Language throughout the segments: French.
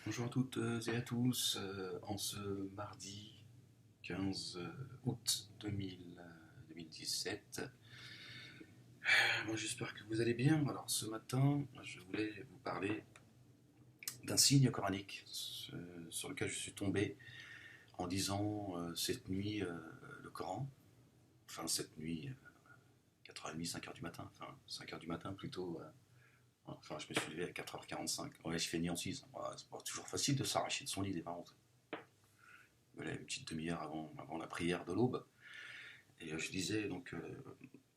Bonjour à toutes et à tous, en ce mardi 15 août 2017. Moi j'espère que vous allez bien. Alors ce matin, je voulais vous parler d'un signe coranique sur lequel je suis tombé en lisant cette nuit le Coran. Enfin cette nuit, 4h30, 5h du matin, enfin 5h du matin plutôt. Enfin, je me suis levé à 4h45. Ouais, je fais ni en 6. Voilà, c'est pas toujours facile de s'arracher de son lit des parents. Voilà, une petite demi-heure avant la prière de l'aube. Et je disais donc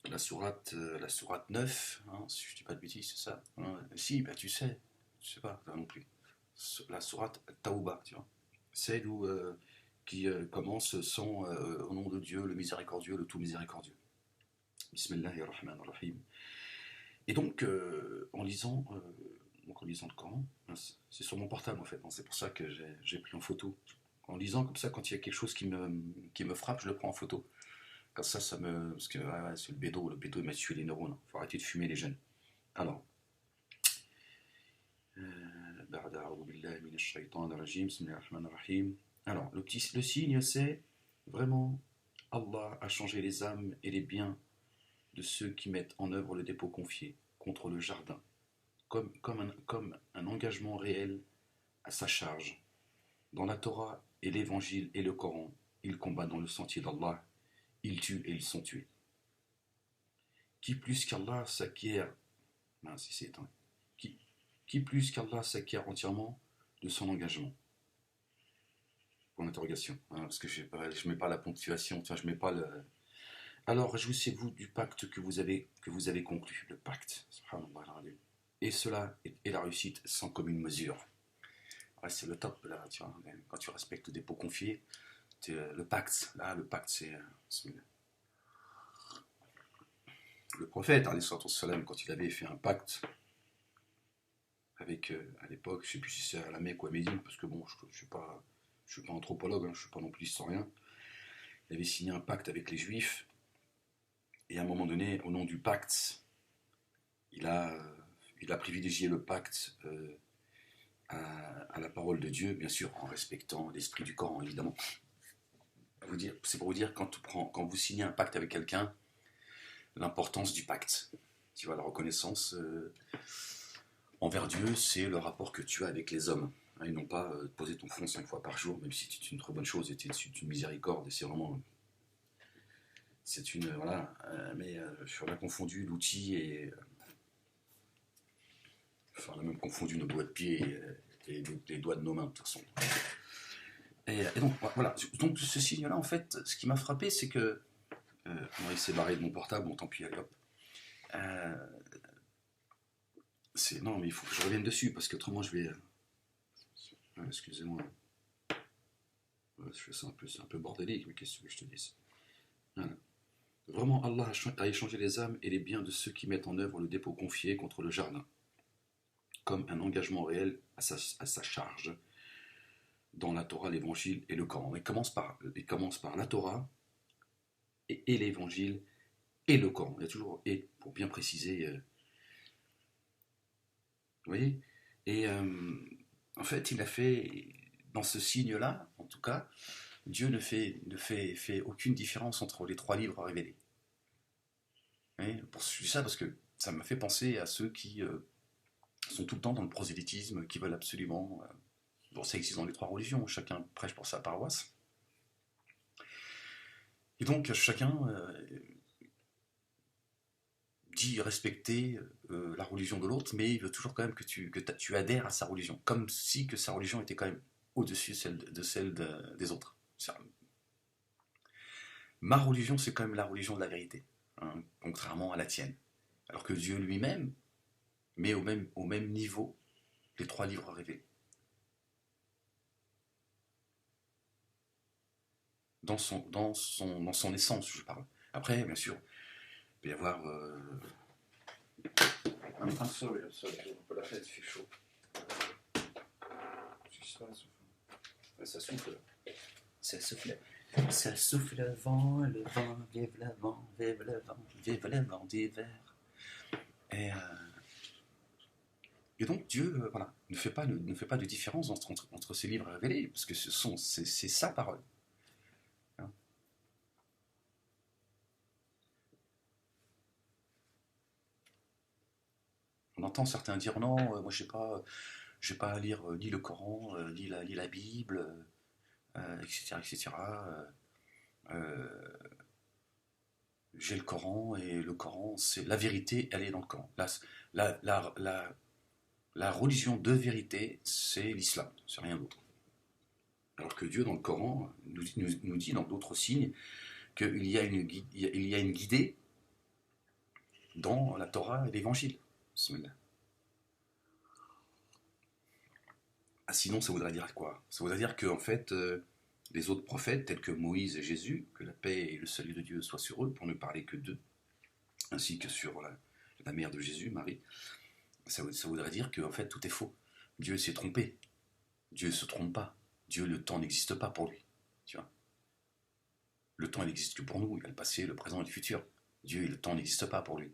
la sourate 9, hein, si je dis pas de bêtises, c'est ça, hein. Si, bah tu sais pas, toi non plus. La sourate Taouba, tu vois. Celle où, qui commence sans au nom de Dieu, le miséricordieux, le tout miséricordieux. Bismillahirrahmanirrahim. Et donc, en lisant le Coran, c'est sur mon portable en fait, hein, c'est pour ça que j'ai pris en photo. En lisant comme ça, quand il y a quelque chose qui me frappe, je le prends en photo. Comme ça me. Parce que c'est le bédo il m'a tué les neurones. Faut arrêter de fumer les jeunes. Alors. Alors, le signe, c'est vraiment Allah a changé les âmes et les biens de ceux qui mettent en œuvre le dépôt confié contre le jardin, comme un engagement réel à sa charge. Dans la Torah et l'Évangile et le Coran, ils combattent dans le sentier d'Allah, ils tuent et ils sont tués. Qui plus qu'Allah s'acquiert, mince, il s'est éteint. Qui, qui plus qu'Allah s'acquiert entièrement de son engagement. Pour l'interrogation, hein, parce que je mets pas la ponctuation, je mets pas le. Alors réjouissez-vous du pacte que vous avez conclu, le pacte. Et cela est la réussite sans commune mesure. Ouais, c'est le top là, tu vois, quand tu respectes le dépôt confié, le pacte, là, le pacte c'est le prophète, salam, quand il avait fait un pacte avec, à l'époque, je ne sais plus si c'est à la Mecque ou à Médine, parce que bon, je ne suis pas anthropologue, hein, je ne suis pas non plus historien. Il avait signé un pacte avec les Juifs, et à un moment donné, au nom du pacte, il a, il a privilégié le pacte à la parole de Dieu, bien sûr, en respectant l'esprit du Coran, évidemment. C'est pour vous dire, quand vous signez un pacte avec quelqu'un, l'importance du pacte. Tu vois, la reconnaissance envers Dieu, c'est le rapport que tu as avec les hommes. Hein, et non pas poser ton front 5 fois par jour, même si c'est une très bonne chose, et c'est une miséricorde, et c'est vraiment. C'est une. Voilà. Mais on a confondu l'outil et. Enfin, on a même confondu nos doigts de pied et les doigts de nos mains, de toute façon. Et donc, voilà. Donc, ce signe-là, en fait, ce qui m'a frappé, c'est que. Il s'est barré de mon portable, bon, tant pis, allez hop. Euh, non, mais il faut que je revienne dessus, parce qu'autrement, je vais. Excusez-moi. Je fais ça c'est un peu bordélique, mais qu'est-ce que je te dis. Voilà. Vraiment, Allah a échangé les âmes et les biens de ceux qui mettent en œuvre le dépôt confié contre le jardin, comme un engagement réel à sa charge dans la Torah, l'Évangile et le Coran. Il commence par la Torah et l'Évangile et le Coran. Il y a toujours et pour bien préciser. Vous voyez. Et en fait, il a fait dans ce signe-là, en tout cas, Dieu fait aucune différence entre les trois livres révélés. Oui, je dis ça parce que ça m'a fait penser à ceux qui sont tout le temps dans le prosélytisme, qui veulent absolument. Bon, ça existe dans les trois religions, chacun prêche pour sa paroisse. Et donc, chacun dit respecter la religion de l'autre, mais il veut toujours quand même que tu adhères à sa religion, comme si que sa religion était quand même au-dessus de celle des autres. Ma religion, c'est quand même la religion de la vérité, hein, contrairement à la tienne. Alors que Dieu lui-même met au même niveau les trois livres révélés. Dans son essence, je parle. Après, bien sûr, il peut y avoir. Sorry, on peut la faire, il fait chaud. Ça souffle. Ça souffle. Ça souffle le vent, vive le vent, vive le vent, vive le vent d'hiver. Et Et donc Dieu, voilà, ne fait pas de différence entre ces livres révélés, parce que c'est sa parole. Hein. On entend certains dire non, moi je n'ai pas à lire ni le Coran, ni la Bible, etc. etc. J'ai le Coran et le Coran, c'est la vérité, elle est dans le Coran. La, la, la, la religion de vérité, c'est l'islam, c'est rien d'autre. Alors que Dieu, dans le Coran, nous dit dans d'autres signes qu'il y a il y a une guidée dans la Torah et l'Évangile. Ah, sinon, ça voudrait dire quoi? Ça voudrait dire que, en fait, les autres prophètes, tels que Moïse et Jésus, que la paix et le salut de Dieu soient sur eux, pour ne parler que d'eux, ainsi que sur la mère de Jésus, Marie, ça voudrait dire que, en fait, tout est faux. Dieu s'est trompé. Dieu ne se trompe pas. Dieu, le temps n'existe pas pour lui. Tu vois. Le temps, il n'existe que pour nous. Il y a le passé, le présent et le futur. Dieu, le temps n'existe pas pour lui.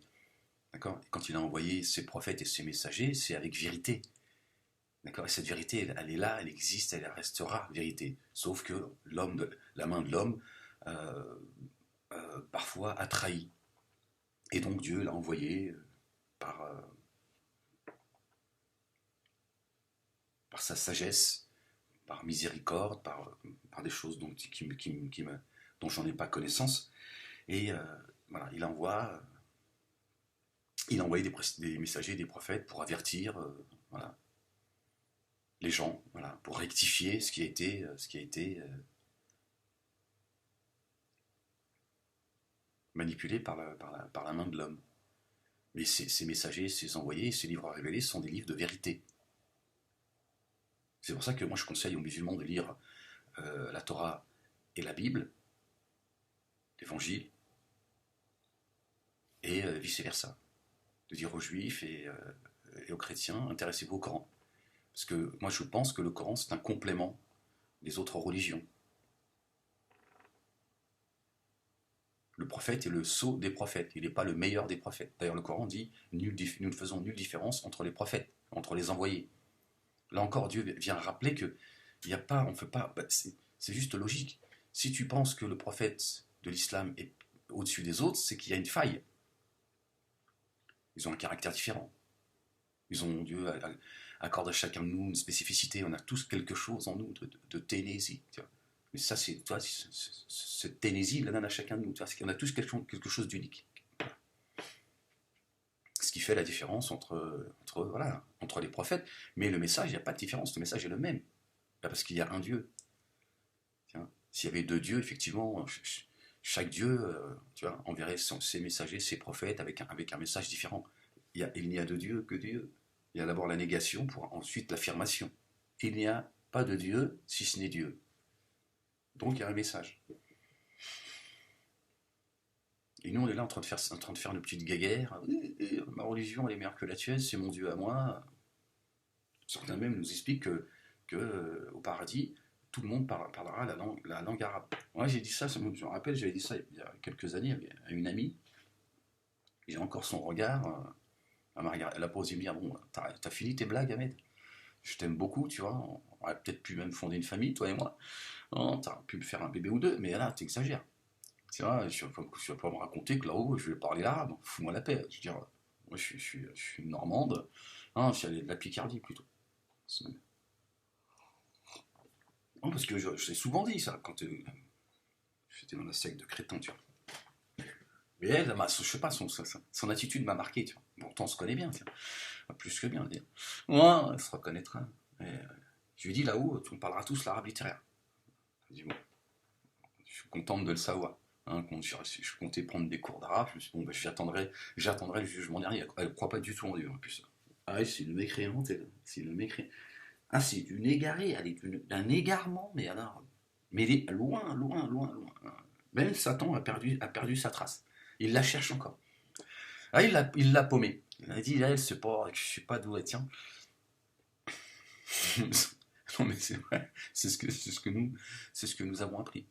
D'accord. Quand il a envoyé ses prophètes et ses messagers, c'est avec vérité. D'accord. Et cette vérité, elle est là, elle existe, elle restera vérité. Sauf que la main de l'homme, euh, parfois, a trahi. Et donc Dieu l'a envoyé par, par sa sagesse, par miséricorde, par des choses dont j'en ai pas connaissance. Et voilà, il a envoyé des messagers, des prophètes pour avertir voilà, les gens, voilà, pour rectifier ce qui a été manipulé par la main de l'homme. Mais ces messagers, ces envoyés, ces livres révélés sont des livres de vérité. C'est pour ça que moi je conseille aux musulmans de lire la Torah et la Bible, l'Évangile, et vice-versa. De dire aux juifs et aux chrétiens, intéressez-vous au Coran. Parce que moi je pense que le Coran c'est un complément des autres religions. Le prophète est le sceau des prophètes, il n'est pas le meilleur des prophètes. D'ailleurs le Coran dit, nous ne faisons nulle différence entre les prophètes, entre les envoyés. Là encore Dieu vient rappeler que il n'y a pas, on fait pas, bah, c'est juste logique. Si tu penses que le prophète de l'islam est au-dessus des autres, c'est qu'il y a une faille. Ils ont un caractère différent. Dieu accorde à chacun de nous une spécificité. On a tous quelque chose en nous de ténésie. Tu vois. Mais ça, cette ténésie, il la donne à chacun de nous. Tu vois. On a tous quelque chose d'unique. Ce qui fait la différence entre les prophètes. Mais le message, il n'y a pas de différence. Le message est le même. Parce qu'il y a un Dieu. S'il y avait deux dieux, effectivement, chaque dieu tu vois, enverrait ses messagers, ses prophètes avec un message différent. Il n'y a de Dieu que Dieu. Il y a d'abord la négation pour ensuite l'affirmation. Il n'y a pas de Dieu si ce n'est Dieu. Donc il y a un message. Et nous on est là en train de faire une petite guéguerre. Ma religion elle est meilleure que la tienne, c'est mon Dieu à moi. Certains même nous expliquent que au paradis, tout le monde parlera la langue arabe. Moi j'ai dit ça, je me rappelle, j'avais dit ça il y a quelques années à une amie. J'ai encore son regard. Elle a posé me dire, bon, t'as fini tes blagues, Ahmed? Je t'aime beaucoup, tu vois. On aurait peut-être pu même fonder une famille, toi et moi. Non, t'aurais pu me faire un bébé ou deux, mais là, t'exagères. Tu vois, tu vas pas me raconter que là-haut, je vais parler l'arabe. Fous-moi la paix. Je veux dire, moi, je suis une normande. Non, je suis allé de la Picardie plutôt. Non, parce que je l'ai souvent dit ça quand j'étais dans la secte de crétins, tu vois. Mais elle, je sais pas, son attitude m'a marqué, tu vois. Pourtant, on se connaît bien, tiens. Plus que bien, dire. Ouais, elle se reconnaîtra. Et, je lui dis là-haut, on parlera tous l'arabe littéraire. Je dis bon, je suis contente de le savoir. Hein, quand je comptais prendre des cours d'arabe, je me suis dit, bon, ben, j'attendrai le jugement dernier. Elle ne croit pas du tout en Dieu, en plus. Ah oui, c'est une mécréante, elle. C'est une mécréante. Ah, c'est une égarée, elle est un égarement, mais alors. Mais elle est loin, loin, loin, loin. Même Satan a perdu sa trace. Il la cherche encore. Ah, il l'a paumée. Il a dit, là, elle sait pas, je sais pas d'où elle tient. Non, mais c'est vrai, c'est ce que nous avons appris.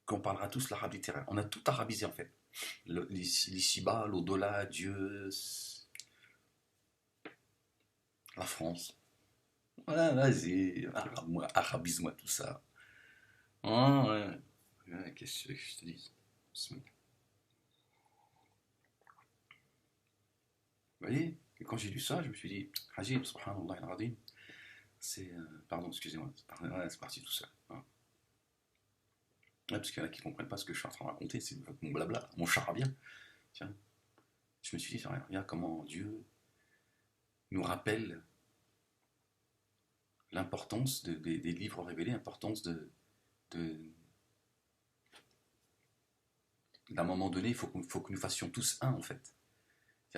Qu'on parlera tous l'arabe littéraire. On a tout arabisé en fait. L'ici-bas, l'au-delà, Dieu. la France. Voilà, vas-y, arabise-moi tout ça. Ah, ouais. Ouais, qu'est-ce que je te dis? Vous voyez, et quand j'ai lu ça, je me suis dit, Ajib, subhanallah al-azim, c'est. Pardon, excusez-moi, ouais, c'est parti tout seul. Voilà. Ouais, parce qu'il y en a qui ne comprennent pas ce que je suis en train de raconter, c'est mon blabla, mon charabia. Tiens, je me suis dit, regarde comment Dieu nous rappelle l'importance des livres révélés, l'importance de- d'un moment donné, faut que nous fassions tous un en fait.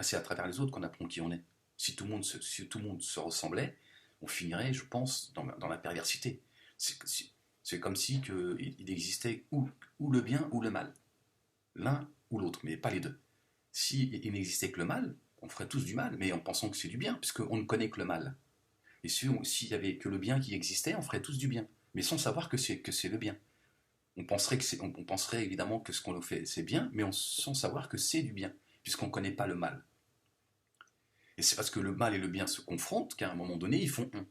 C'est à travers les autres qu'on apprend qui on est. Si tout le monde se ressemblait, on finirait, je pense, dans la perversité. C'est comme si il existait ou le bien ou le mal. L'un ou l'autre, mais pas les deux. Si il n'existait que le mal, on ferait tous du mal, mais en pensant que c'est du bien, puisqu'on ne connaît que le mal. Et s'il y avait que le bien qui existait, on ferait tous du bien, mais sans savoir que c'est le bien. On penserait évidemment que ce qu'on fait c'est bien, mais sans savoir que c'est du bien, puisqu'on ne connaît pas le mal. Et c'est parce que le mal et le bien se confrontent qu'à un moment donné, ils font un.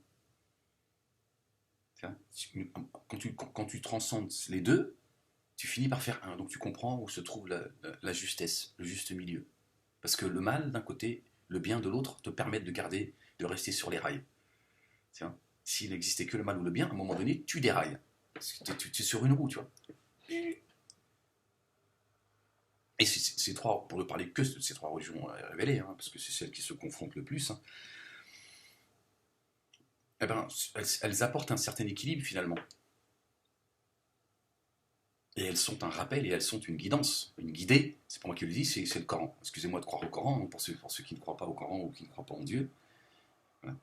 Quand tu transcendes les deux, tu finis par faire un. Donc tu comprends où se trouve la justesse, le juste milieu. Parce que le mal d'un côté, le bien de l'autre te permettent de garder, de rester sur les rails. Tiens, s'il n'existait que le mal ou le bien, à un moment donné, tu dérailles. Tu es sur une roue, tu vois. Et ces trois, pour ne parler que de ces trois religions révélées, hein, parce que c'est celles qui se confrontent le plus, hein, eh ben, elles apportent un certain équilibre finalement. Et elles sont un rappel et elles sont une guidance, une guidée. C'est pas moi qui le dis, c'est le Coran. Excusez-moi de croire au Coran, hein, pour ceux qui ne croient pas au Coran ou qui ne croient pas en Dieu. Voilà.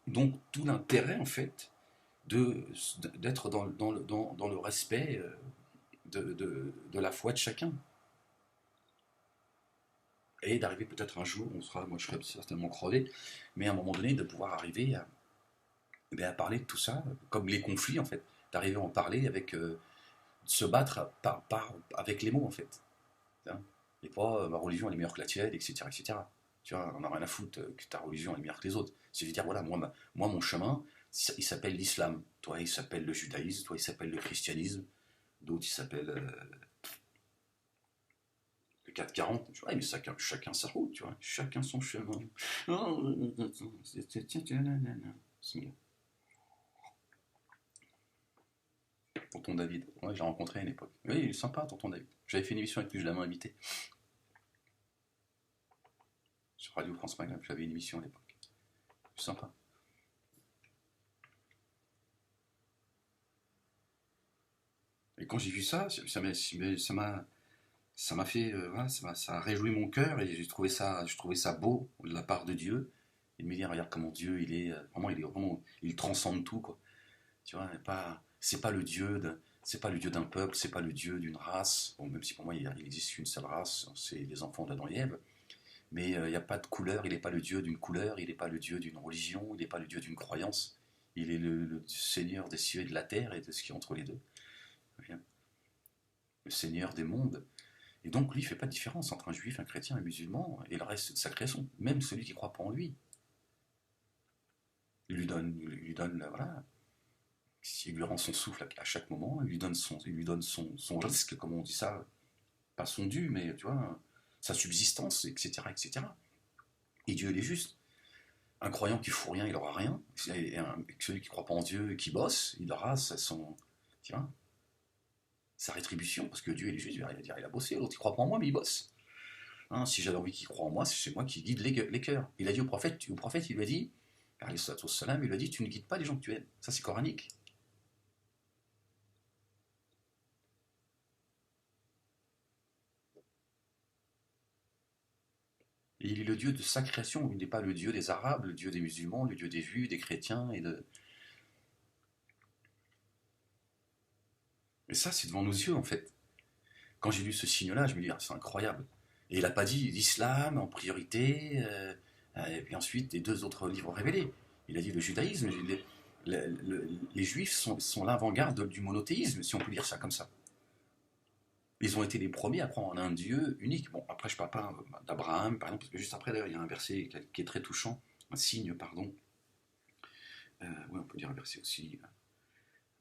Donc tout l'intérêt en fait d'être dans le respect de la foi de chacun. Et d'arriver peut-être un jour, moi je serai certainement crevé, mais à un moment donné de pouvoir arriver à parler de tout ça, comme les conflits en fait, d'arriver à en parler avec, se battre avec les mots en fait. Hein. Et pas ma religion elle est meilleure que la tienne, etc. etc. Tu vois, on n'a rien à foutre que ta religion elle est meilleure que les autres. C'est de dire, voilà, moi mon chemin, il s'appelle l'islam. Toi, il s'appelle le judaïsme. Toi, il s'appelle le christianisme. D'autres, il s'appelle le 440. Tu vois, mais chacun sa route, tu vois. Chacun son chemin. Tonton David. Ouais, j'ai rencontré à une époque. Oui, il est sympa, tonton David. J'avais fait une émission avec lui, je l'avais invité. Sur Radio France Maghreb, j'avais une émission à l'époque. Sympa. Et quand j'ai vu ça, ça m'a fait, voilà, ça a réjoui mon cœur et je trouvais ça beau de la part de Dieu. Et de me dire, regarde comment Dieu, il transcende tout, quoi. Tu vois, c'est pas le Dieu d'un peuple, c'est pas le Dieu d'une race. Bon, même si pour moi, il existe une seule race, c'est les enfants d'Adam et Ève. Mais il n'y a pas de couleur, il n'est pas le Dieu d'une couleur, il n'est pas le Dieu d'une religion, il n'est pas le Dieu d'une croyance. Il est le Seigneur des cieux et de la terre et de ce qui est entre les deux. Le Seigneur des mondes. Et donc lui, il ne fait pas de différence entre un juif, un chrétien, un musulman et le reste de sa création. Même celui qui ne croit pas en lui. Il lui donne voilà, il lui rend son souffle à chaque moment, il lui donne son risque, comme on dit ça, pas son dû, mais tu vois, sa subsistance, etc., etc. Et Dieu, il est juste. Un croyant qui fout rien, il aura rien. Et celui qui ne croit pas en Dieu et qui bosse, il aura tu vois, sa rétribution, parce que Dieu, il est juste, il va dire, il a bossé, l'autre, il ne croit pas en moi, mais il bosse. Hein, si j'avais envie qu'il croit en moi, c'est moi qui guide les cœurs. Il a dit au prophète il lui a dit, il lui a dit, tu ne guides pas les gens que tu aimes. Ça, c'est coranique. Et il est le Dieu de sa création. Il n'est pas le Dieu des Arabes, le Dieu des musulmans, le Dieu des Juifs, des chrétiens. Et ça, c'est devant nos yeux, en fait. Quand j'ai lu ce signe-là, je me dis, ah, c'est incroyable. Et il n'a pas dit l'islam en priorité, et puis ensuite les deux autres livres révélés. Il a dit le judaïsme. Les juifs sont l'avant-garde du monothéisme, si on peut dire ça comme ça. Ils ont été les premiers à croire en un Dieu unique. Bon, après, je ne parle pas d'Abraham, par exemple, parce que juste après, d'ailleurs, il y a un verset qui est très touchant, un signe, pardon. dire un verset aussi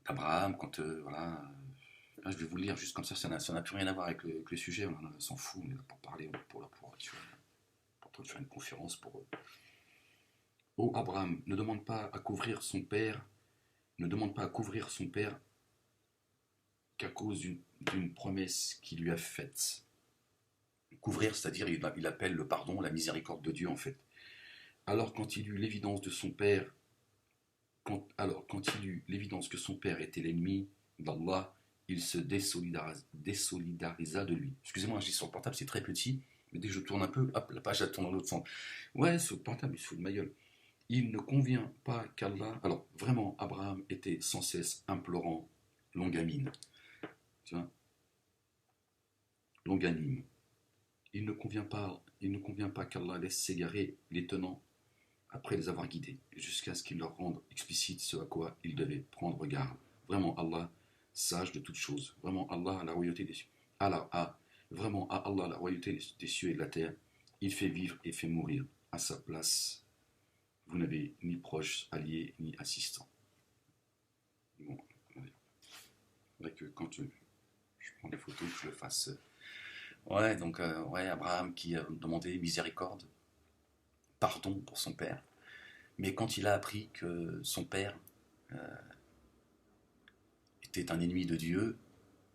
d'Abraham, quand, voilà, là, je vais vous le lire juste comme ça n'a plus rien à voir avec le sujet, on s'en fout, on est là pour parler, tu vois, pour faire une conférence pour eux. Oh Abraham, ne demande pas à couvrir son père, ne demande pas à couvrir son père qu'à cause d'une promesse qu'il lui a faite. Couvrir, c'est-à-dire il appelle le pardon, la miséricorde de Dieu en fait. Alors quand il eut l'évidence de son père, quand il eut l'évidence que son père était l'ennemi d'Allah, il se désolidarisa de lui. Excusez-moi, je dis sur le portable, c'est très petit, mais dès que je tourne un peu, hop, la page elle tourne dans l'autre sens. Ouais, sur le portable, il se fout de ma gueule. Il ne convient pas qu'Allah. Alors, vraiment, Abraham était sans cesse implorant, longanime. Tu vois, longanime. Il ne convient pas qu'Allah laisse s'égarer les tenants après les avoir guidés, jusqu'à ce qu'il leur rende explicite ce à quoi ils devaient prendre garde. Vraiment, Allah, sage de toutes choses. Vraiment, Allah a la royauté des cieux. Vraiment, à Allah la royauté des cieux et de la terre. Il fait vivre et fait mourir. À sa place, vous n'avez ni proche, allié, ni assistant. Bon, c'est vrai que quand je prends des photos, que je le fasse. Ouais, donc, ouais, Abraham qui a demandé miséricorde, pardon pour son père. Mais quand il a appris que son père était un ennemi de Dieu,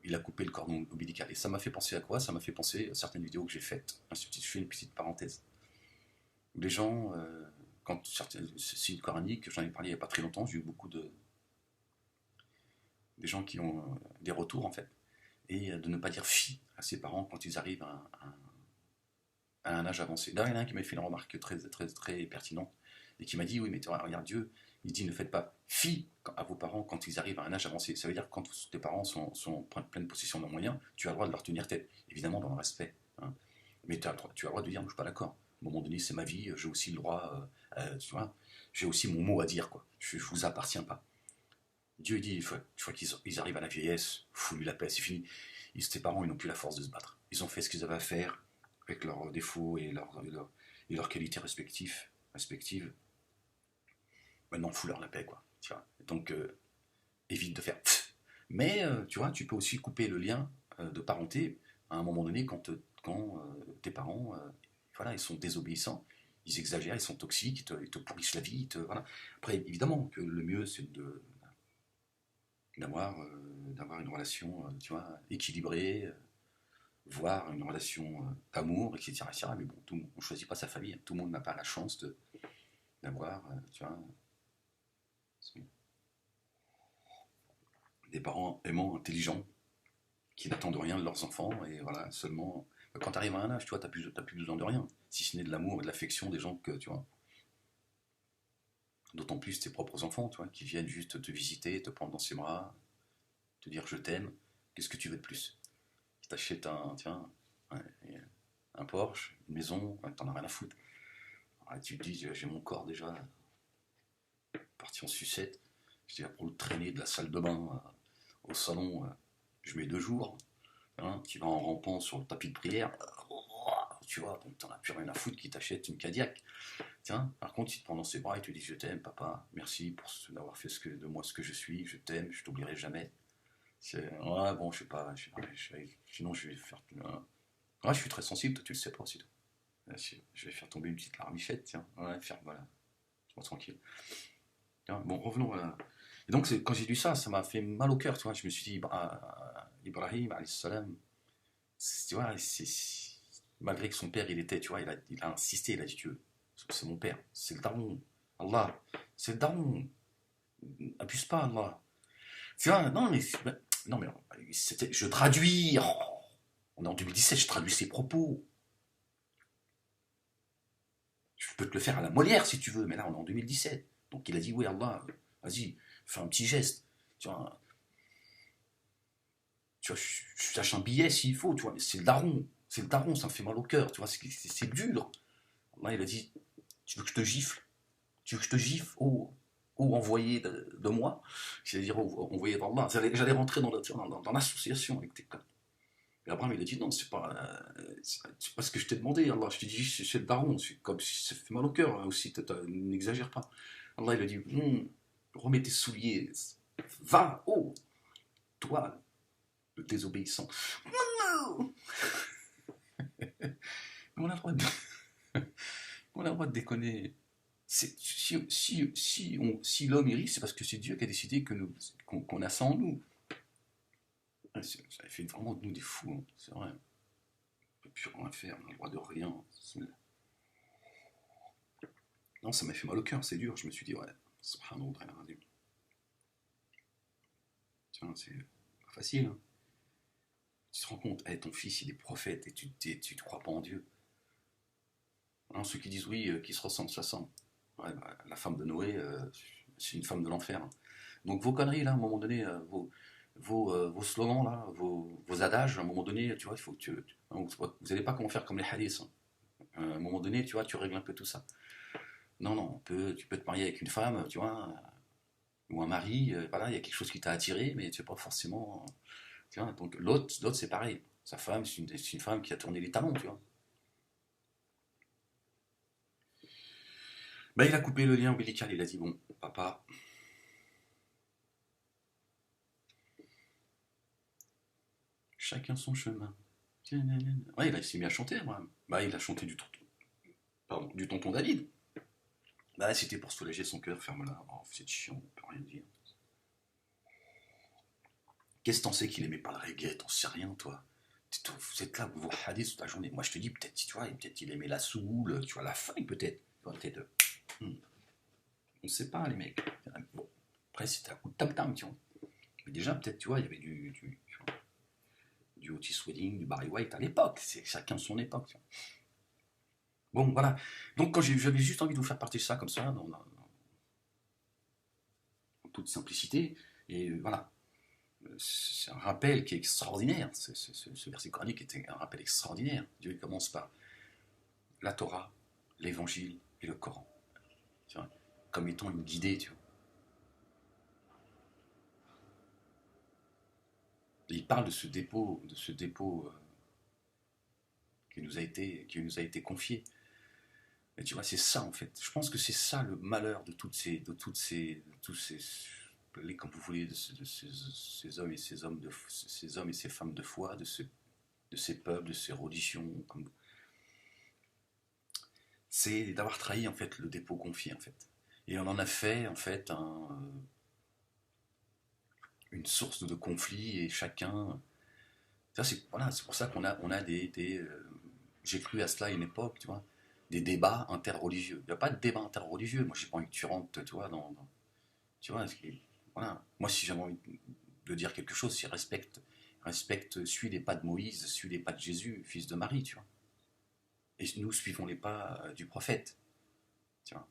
il a coupé le cordon ombilical. Et ça m'a fait penser à quoi? Ça m'a fait penser à certaines vidéos que j'ai faites. Je fais une petite parenthèse. Les gens, quand certains sites coraniques, j'en ai parlé il n'y a pas très longtemps, j'ai eu beaucoup des gens qui ont des retours en fait. Et de ne pas dire fi à ses parents quand ils arrivent à un âge avancé. Là, il y en a un qui m'a fait une remarque très, très, très pertinente et qui m'a dit oui, mais regarde Dieu, il dit ne faites pas fi à vos parents quand ils arrivent à un âge avancé. Ça veut dire que quand tes parents sont en pleine possession de moyens, tu as le droit de leur tenir tête, évidemment dans le respect. Hein. Mais tu as le droit de dire, je ne suis pas d'accord. À un moment donné, c'est ma vie, j'ai aussi le droit, tu vois, j'ai aussi mon mot à dire, quoi. Je ne vous appartiens pas. Dieu dit, une fois qu'ils arrivent à la vieillesse, fous-lui la paix, c'est fini. Tes parents, ils n'ont plus la force de se battre. Ils ont fait ce qu'ils avaient à faire avec leurs défauts et leurs qualités respectives. Maintenant, fous-leur la paix, quoi. Tu vois. Donc, évite de faire pfff. Mais, tu vois, tu peux aussi couper le lien de parenté à un moment donné quand tes parents, voilà, ils sont désobéissants, ils exagèrent, ils sont toxiques, ils te pourrissent la vie. Voilà. Après, évidemment que le mieux, c'est d'avoir une relation, tu vois, équilibrée, voire une relation d'amour, etc., etc. Mais bon, on ne choisit pas sa famille. Tout le monde n'a pas la chance d'avoir, tu vois, des parents aimants, intelligents, qui n'attendent rien de leurs enfants, et voilà, seulement. Quand tu arrives à un âge, tu vois, t'as plus besoin de rien, si ce n'est de l'amour et de l'affection des gens que, tu vois. D'autant plus tes propres enfants, tu vois, qui viennent juste te visiter, te prendre dans ses bras, te dire je t'aime, qu'est-ce que tu veux de plus? Qui t'achète tiens, un Porsche, une maison, t'en as rien à foutre. Alors, tu te dis, j'ai mon corps déjà parti en sucette, je dis, pour le traîner de la salle de bain au salon, je mets 2 jours, hein, tu vas en rampant sur le tapis de prière, tu vois, donc t'en as plus rien à foutre qui t'achète une Cadillac. Tiens, par contre, il te prend dans ses bras et te dit je t'aime, papa, merci d'avoir fait de moi ce que je suis, je t'aime, je t'oublierai jamais. Ouais, bon, je sais pas, sinon je vais faire. Ouais, je suis très sensible, toi tu le sais pas aussi. Je vais faire tomber une petite larmichette, tiens, ouais, voilà, sois tranquille. Tiens, bon, revenons à. Et donc, quand j'ai lu ça, ça m'a fait mal au cœur, tu vois. Je me suis dit, Ibrahim, alayhi salam, tu vois, malgré que son père, tu vois, il a insisté, il a dit, Dieu, c'est mon père, c'est le daron, Allah, c'est le daron, abuse pas, Allah. Tu vois, non, mais je traduis, on est en 2017, je traduis ses propos. Je peux te le faire à la Molière si tu veux, mais là, on est en 2017. Donc, il a dit, oui, Allah, vas-y, fais un petit geste. Tu vois, je tâche un billet s'il faut, tu vois, mais c'est le daron, ça me fait mal au cœur, tu vois, c'est dur. Là, il a dit, tu veux que je te gifle? Tu veux que je te gifle au envoyé de moi? C'est-à-dire au envoyé d'Allah. J'allais rentrer dans l'association avec tes cas. Et Abraham, il a dit, non, c'est pas ce que je t'ai demandé, Allah, je t'ai dit, c'est le daron, c'est comme si ça fait mal au cœur, hein, aussi, n'exagère pas. Allah, il a dit, remets tes souliers, va, oh, toi, le désobéissant. Non. On a le droit de, on a le droit de déconner. Si l'homme irit, c'est parce que c'est Dieu qui a décidé qu'on a ça en nous. Ça fait vraiment de nous des fous, hein, c'est vrai. On ne peut plus rien faire, on n'a le droit de rien. Non, ça m'a fait mal au cœur, c'est dur. Je me suis dit, ouais, subhanallah, tiens, c'est pas facile. Hein. Tu te rends compte, ton fils, il est prophète et tu ne crois pas en Dieu. Hein, ceux qui disent oui, qui se ressemblent, ça semble. Ouais, bah, la femme de Noé, c'est une femme de l'enfer. Hein. Donc vos conneries, là, à un moment donné, vos slogans, là, vos adages, à un moment donné, tu vois, il faut que vous n'allez pas comment faire comme les hadiths. Hein. À un moment donné, tu vois, tu règles un peu tout ça. Non, non, tu peux te marier avec une femme, tu vois, ou un mari, voilà, il y a quelque chose qui t'a attiré, mais tu sais pas forcément. Tu vois, donc l'autre, c'est pareil. Sa femme, c'est une femme qui a tourné les talons, tu vois. Ben, il a coupé le lien ombilical, il a dit, bon, papa, chacun son chemin. Ouais, il s'est mis à chanter, moi. Bah, il a chanté du tonton David. Bah, c'était pour soulager son cœur, ferme-la. Oh, c'est chiant, on peut rien dire. Qu'est-ce que t'en sais qu'il aimait pas le reggae? T'en sais rien, toi. Vous êtes là, vous vous hadith toute la journée. Moi, je te dis, peut-être, tu vois, peut-être qu'il aimait la soul, tu vois, la funk, peut-être. Peut-être. On ne sait pas, les mecs. Bon. Après, c'était un coup de tam-tam, tu vois. Mais déjà, peut-être, tu vois, il y avait du Otis Redding, du Barry White à l'époque. C'est chacun son époque, tu vois. Bon, voilà. Donc, quand j'avais juste envie de vous faire partager ça comme ça, en toute simplicité, et voilà. C'est un rappel qui est extraordinaire. Ce verset coranique était un rappel extraordinaire. Dieu commence par la Torah, l'Évangile et le Coran, tu vois, comme étant une guidée. Tu vois. Et il parle de ce dépôt qui nous a été confié. Et tu vois, c'est ça en fait. Je pense que c'est ça le malheur de tous ces, comme vous voulez, ces hommes et ces hommes ces hommes et ces femmes de foi, de ces peuples, de ces religions, c'est d'avoir trahi en fait le dépôt confié en fait. Et on en a fait en fait une source de conflit et chacun. C'est voilà, c'est pour ça on a j'ai cru à cela à une époque, tu vois, des débats interreligieux. Il n'y a pas de débat interreligieux. Moi, j'ai pas envie que tu rentres, tu vois, tu vois, voilà. Moi, si j'ai envie de dire quelque chose, c'est suis les pas de Moïse, suis les pas de Jésus, fils de Marie, tu vois. Et nous suivons les pas du prophète, tu vois.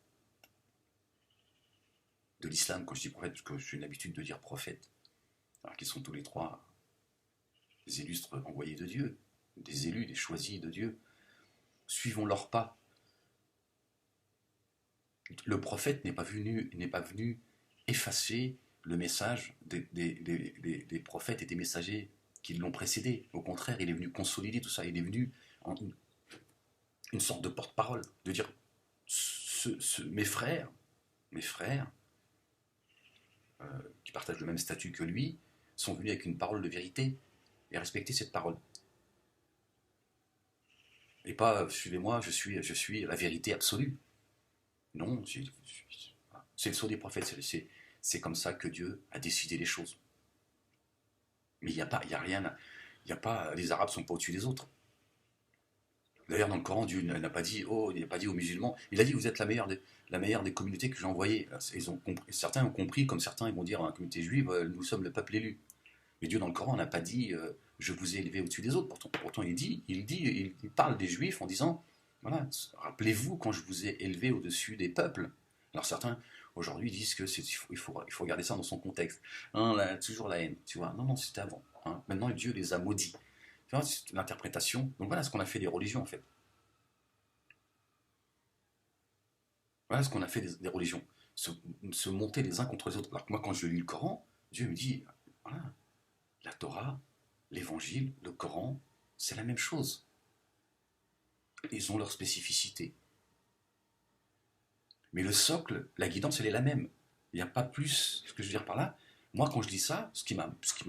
De l'islam, quand je dis prophète, parce que j'ai l'habitude de dire prophète, alors qu'ils sont tous les trois des illustres envoyés de Dieu, des élus, des choisis de Dieu. Suivons leurs pas. Le prophète n'est pas venu effacer le message des prophètes et des messagers qui l'ont précédé. Au contraire, il est venu consolider tout ça. Il est venu en une sorte de porte-parole, de dire mes frères qui partagent le même statut que lui, sont venus avec une parole de vérité et respecter cette parole. Et pas suivez-moi, je suis la vérité absolue. Non, c'est le sceau des prophètes, c'est comme ça que Dieu a décidé les choses. Mais il y a rien, il y a pas, les Arabes sont pas au-dessus des autres. D'ailleurs, dans le Coran, Dieu n'a pas dit, oh, il n'a pas dit aux musulmans, il a dit, vous êtes la meilleure des communautés que j'ai envoyées. Certains ont compris, comme certains ils vont dire, dans la communauté juive, nous sommes le peuple élu. Mais Dieu, dans le Coran, n'a pas dit, je vous ai élevé au-dessus des autres. Pourtant il parle des juifs en disant, voilà, rappelez-vous quand je vous ai élevé au-dessus des peuples. Alors certains, aujourd'hui, disent que il faut regarder ça dans son contexte. Hein, toujours la haine, tu vois. Non, non, c'était avant. Hein. Maintenant, Dieu les a maudits. Tu vois, c'est l'interprétation. Donc voilà ce qu'on a fait des religions, en fait. Voilà ce qu'on a fait des religions. Se monter les uns contre les autres. Alors que moi, quand je lis le Coran, Dieu me dit, voilà, la Torah, l'Évangile, le Coran, c'est la même chose. Ils ont leur spécificité. Mais le socle, la guidance, elle est la même. Il n'y a pas plus, ce que je veux dire par là. Moi, quand je dis ça, ce qui a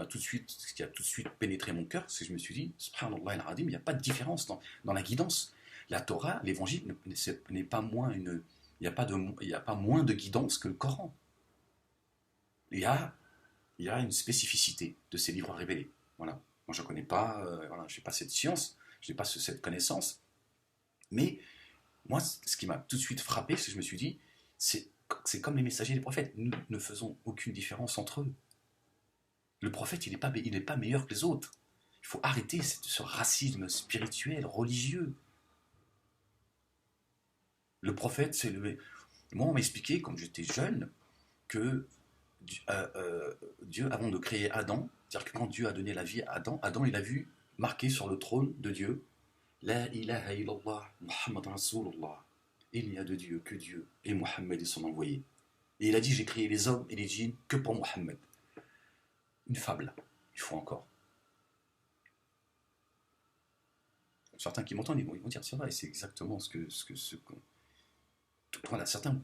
tout de suite pénétré mon cœur, c'est que je me suis dit, subhanallah al-Adim, il n'y a pas de différence dans la guidance. La Torah, l'évangile n'est pas moins une. Il n'y a pas moins de guidance que le Coran. Il y a, il y a une spécificité de ces livres révélés. Voilà. Moi, je ne connais pas, voilà, je n'ai pas cette science, je n'ai pas cette connaissance, mais moi, ce qui m'a tout de suite frappé, c'est que je me suis dit, c'est comme les messagers et les prophètes, nous ne faisons aucune différence entre eux. Le prophète, il n'est pas meilleur que les autres. Il faut arrêter ce racisme spirituel, religieux. Le prophète, c'est le. Moi, on m'a expliqué, quand j'étais jeune, que Dieu, avant de créer Adam, c'est-à-dire que quand Dieu a donné la vie à Adam, Adam, il a vu marqué sur le trône de Dieu, La ilaha illallah, Muhammad Rasulullah. Il n'y a de Dieu que Dieu, et Muhammad est son envoyé. Et il a dit, j'ai créé les hommes et les djinns que pour Muhammad. Une fable, il faut encore. Certains qui m'entendent, ils vont dire, c'est vrai, c'est exactement voilà, certains,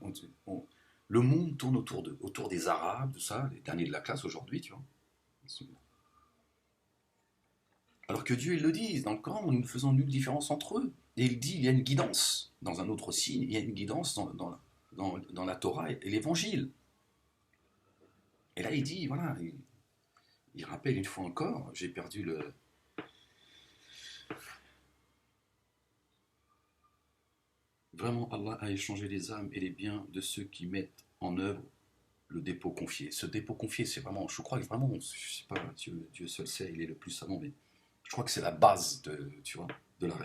le monde tourne autour des Arabes, tout ça, les derniers de la classe aujourd'hui, tu vois. Alors que Dieu, il le dit, dans le Coran, nous ne faisons nulle différence entre eux. Et il dit, il y a une guidance. Dans un autre signe, il y a une guidance dans la Torah et l'Évangile. Et là, il dit, voilà, il rappelle une fois encore, j'ai perdu le. Vraiment, Allah a échangé les âmes et les biens de ceux qui mettent en œuvre le dépôt confié. Ce dépôt confié, c'est vraiment, je crois que vraiment, je sais pas, Dieu seul sait, il est le plus savant, mais je crois que c'est la base tu vois,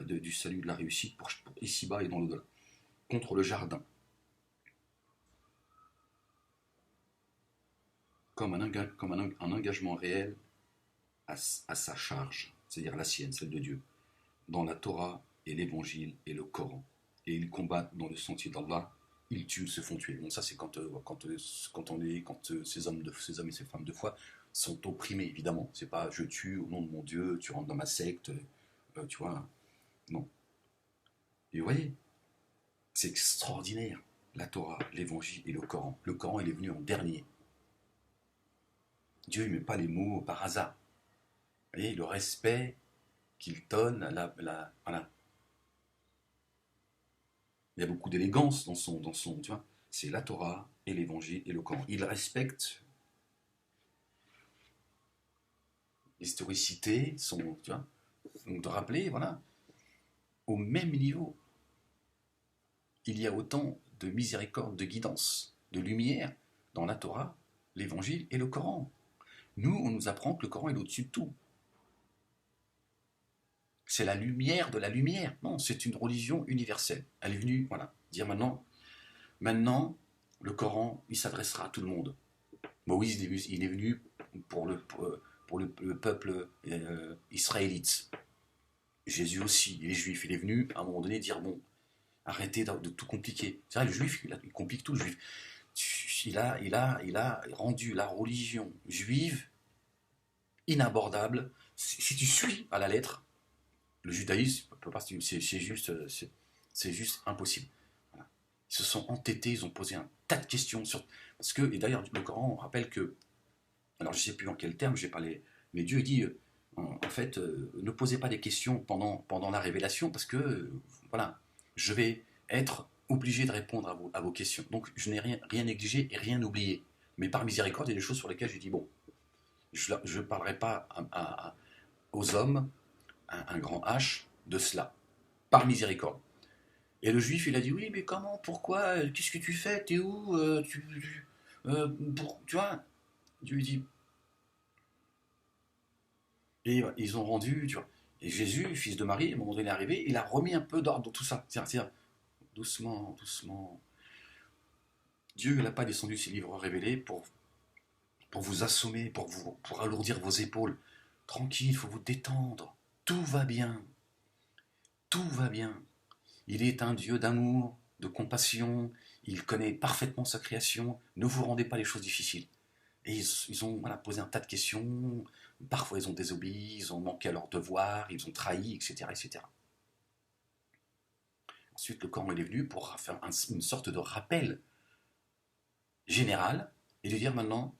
du salut, de la réussite pour ici-bas et dans l'au-delà. Contre le jardin, comme un engagement réel à sa charge, c'est-à-dire la sienne, celle de Dieu, dans la Torah et l'Évangile et le Coran. Et ils combattent dans le sentier d'Allah, ils tuent, se font tuer. Bon, ça c'est quand ces hommes et ces femmes de foi sont opprimés, évidemment. C'est pas je tue au nom de mon Dieu, tu rentres dans ma secte, tu vois. Non. Et vous voyez, c'est extraordinaire. La Torah, l'Évangile et le Coran. Le Coran, il est venu en dernier. Dieu ne met pas les mots par hasard. Vous voyez, le respect qu'il donne voilà. Il y a beaucoup d'élégance dans son, tu vois. C'est la Torah et l'Évangile et le Coran. Il respecte l'historicité, tu vois. Donc de rappeler, voilà, au même niveau, il y a autant de miséricorde, de guidance, de lumière dans la Torah, l'Évangile et le Coran. Nous, on nous apprend que le Coran est au-dessus de tout. C'est la lumière de la lumière. Non, c'est une religion universelle. Elle est venue, voilà, dire maintenant, le Coran, il s'adressera à tout le monde. Moïse, il est venu pour le peuple israélite. Jésus aussi, les juifs, il est venu à un moment donné dire, bon, arrêtez de tout compliquer. C'est vrai, le juif, il complique tout, le juif. Il a rendu la religion juive inabordable. Si tu suis à la lettre, le judaïsme, c'est juste impossible. Voilà. Ils se sont entêtés, ils ont posé un tas de questions parce que, et d'ailleurs, le Coran rappelle que, alors je ne sais plus en quel terme, j'ai pas mais Dieu dit, en fait, ne posez pas des questions pendant la révélation, parce que, voilà, je vais être obligé de répondre à vos questions. Donc, je n'ai rien négligé et rien oublié. Mais par miséricorde, il y a des choses sur lesquelles j'ai dit, bon, je ne parlerai pas aux hommes, un grand H, de cela, par miséricorde. Et le juif, il a dit, oui, mais comment, pourquoi, qu'est-ce que tu fais, t'es où, tu vois, Dieu lui dit, et ils ont rendu, tu vois. Et Jésus, fils de Marie, à un moment donné arrivé, il a remis un peu d'ordre dans tout ça. C'est-à-dire, doucement, doucement. Dieu n'a pas descendu ses livres révélés pour vous assommer, pour alourdir vos épaules. Tranquille, il faut vous détendre. Tout va bien. Tout va bien. Il est un Dieu d'amour, de compassion. Il connaît parfaitement sa création. Ne vous rendez pas les choses difficiles. Et ils ont voilà, posé un tas de questions. Parfois, ils ont désobéi, ils ont manqué à leur devoir, ils ont trahi, etc. etc. Ensuite, le Coran est venu pour faire une sorte de rappel général et de dire maintenant,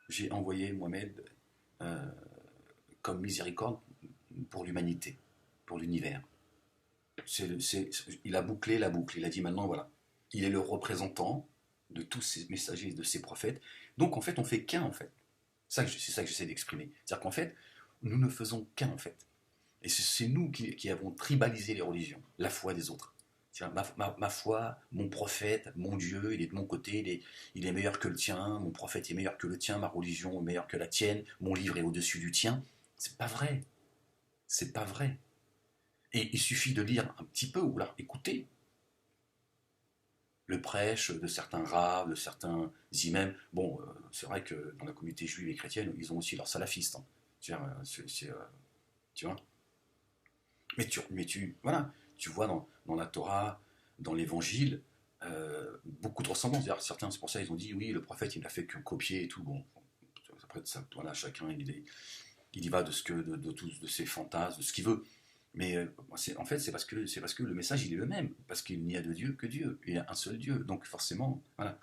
j'ai envoyé Mohamed euh, comme miséricorde pour l'humanité, pour l'univers. Il a bouclé la boucle, il a dit maintenant voilà, il est le représentant de tous ces messagers, de ces prophètes. Donc en fait, on fait qu'un en fait. C'est ça que j'essaie d'exprimer. C'est-à-dire qu'en fait, nous ne faisons qu'un en fait. Et c'est nous qui avons tribalisé les religions, la foi des autres. Ma foi, mon prophète, mon Dieu, il est de mon côté, il est meilleur que le tien, mon prophète est meilleur que le tien, ma religion est meilleure que la tienne, mon livre est au-dessus du tien. C'est pas vrai. C'est pas vrai. Et il suffit de lire un petit peu, ou alors écouter le prêche de certains rabbins, de certains imams. Bon, c'est vrai que dans la communauté juive et chrétienne, ils ont aussi leurs salafistes. Hein. Tu vois. Voilà, tu vois dans la Torah, dans l'Évangile, beaucoup de ressemblances. D'ailleurs, certains, c'est pour ça, ils ont dit, oui, le prophète, il n'a fait que copier et tout. Bon, après, ça, voilà, chacun, il y va de ses fantasmes, de ce qu'il veut. Mais en fait, c'est parce que le message, il est le même. Parce qu'il n'y a de Dieu que Dieu. Il y a un seul Dieu. Donc, forcément, voilà.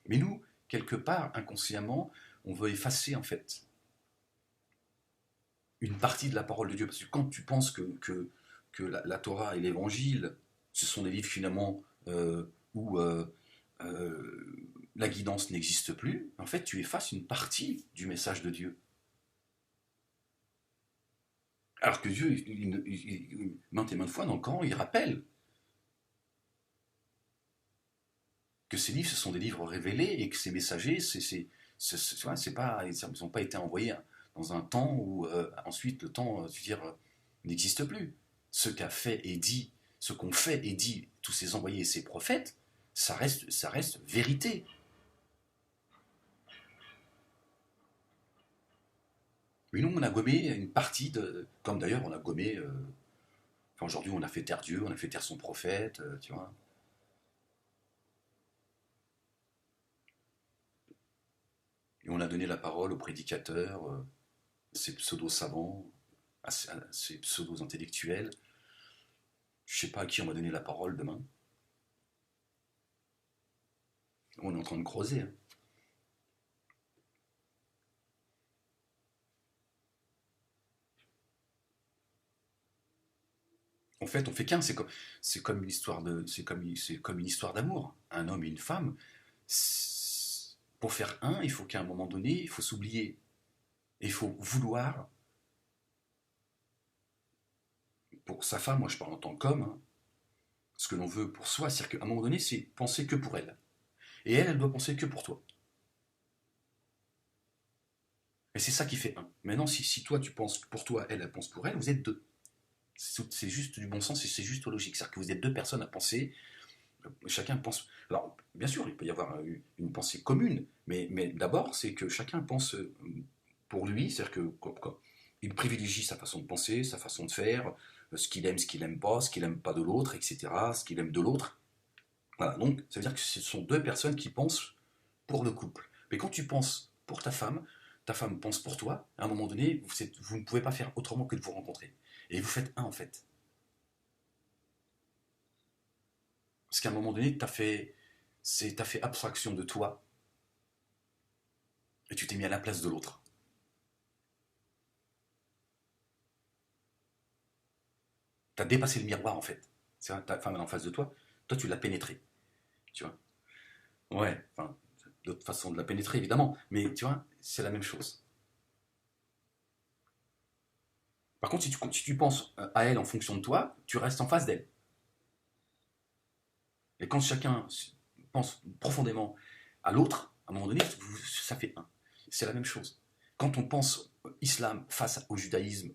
Mais nous, quelque part, inconsciemment, on veut effacer, en fait, une partie de la parole de Dieu. Parce que quand tu penses que la Torah et l'Évangile, ce sont des livres finalement où la guidance n'existe plus, en fait, tu effaces une partie du message de Dieu. Alors que Dieu, maintes et maintes fois dans le Coran, il rappelle que ces livres, ce sont des livres révélés et que ces messagers, pas, ils n'ont pas été envoyés dans un temps où ensuite le temps, je veux dire, n'existe plus. Ce qu'a fait et dit, ce qu'ont fait et dit tous ces envoyés et ces prophètes, ça reste vérité. Mais nous, on a gommé une partie de, comme d'ailleurs on a gommé, enfin aujourd'hui on a fait taire Dieu, on a fait taire son prophète, tu vois. Et on a donné la parole aux prédicateurs, ces pseudo-savants, à ces pseudo-intellectuels. Je sais pas à qui on va donner la parole demain. On est en train de creuser. Hein. En fait, on fait qu'un. C'est comme une histoire c'est comme une histoire d'amour. Un homme et une femme. Pour faire un, il faut qu'à un moment donné, il faut s'oublier. Et il faut vouloir pour sa femme. Moi, je parle en tant qu'homme. Hein, ce que l'on veut pour soi, c'est-à-dire qu'à un moment donné, c'est penser que pour elle. Et elle, elle doit penser que pour toi. Et c'est ça qui fait un. Maintenant, si toi tu penses pour toi, elle, elle pense pour elle, vous êtes deux. C'est juste du bon sens et c'est juste logique. C'est-à-dire que vous êtes deux personnes à penser, chacun pense. Alors, bien sûr, il peut y avoir une pensée commune, mais d'abord, c'est que chacun pense pour lui, c'est-à-dire que il privilégie sa façon de penser, sa façon de faire, ce qu'il aime pas, ce qu'il aime pas de l'autre, etc., ce qu'il aime de l'autre. Voilà, donc ça veut dire que ce sont deux personnes qui pensent pour le couple. Mais quand tu penses pour ta femme pense pour toi, à un moment donné, vous ne pouvez pas faire autrement que de vous rencontrer. Et vous faites un en fait. Parce qu'à un moment donné, t'as fait abstraction de toi et tu t'es mis à la place de l'autre. T'as dépassé le miroir en fait. C'est vrai, ta femme est en face de toi, toi tu l'as pénétrée. Tu vois. Ouais, enfin, d'autres façons de la pénétrer évidemment, mais tu vois, c'est la même chose. Par contre, si tu penses à elle en fonction de toi, tu restes en face d'elle. Et quand chacun pense profondément à l'autre, à un moment donné, ça fait un. C'est la même chose. Quand on pense islam face au judaïsme,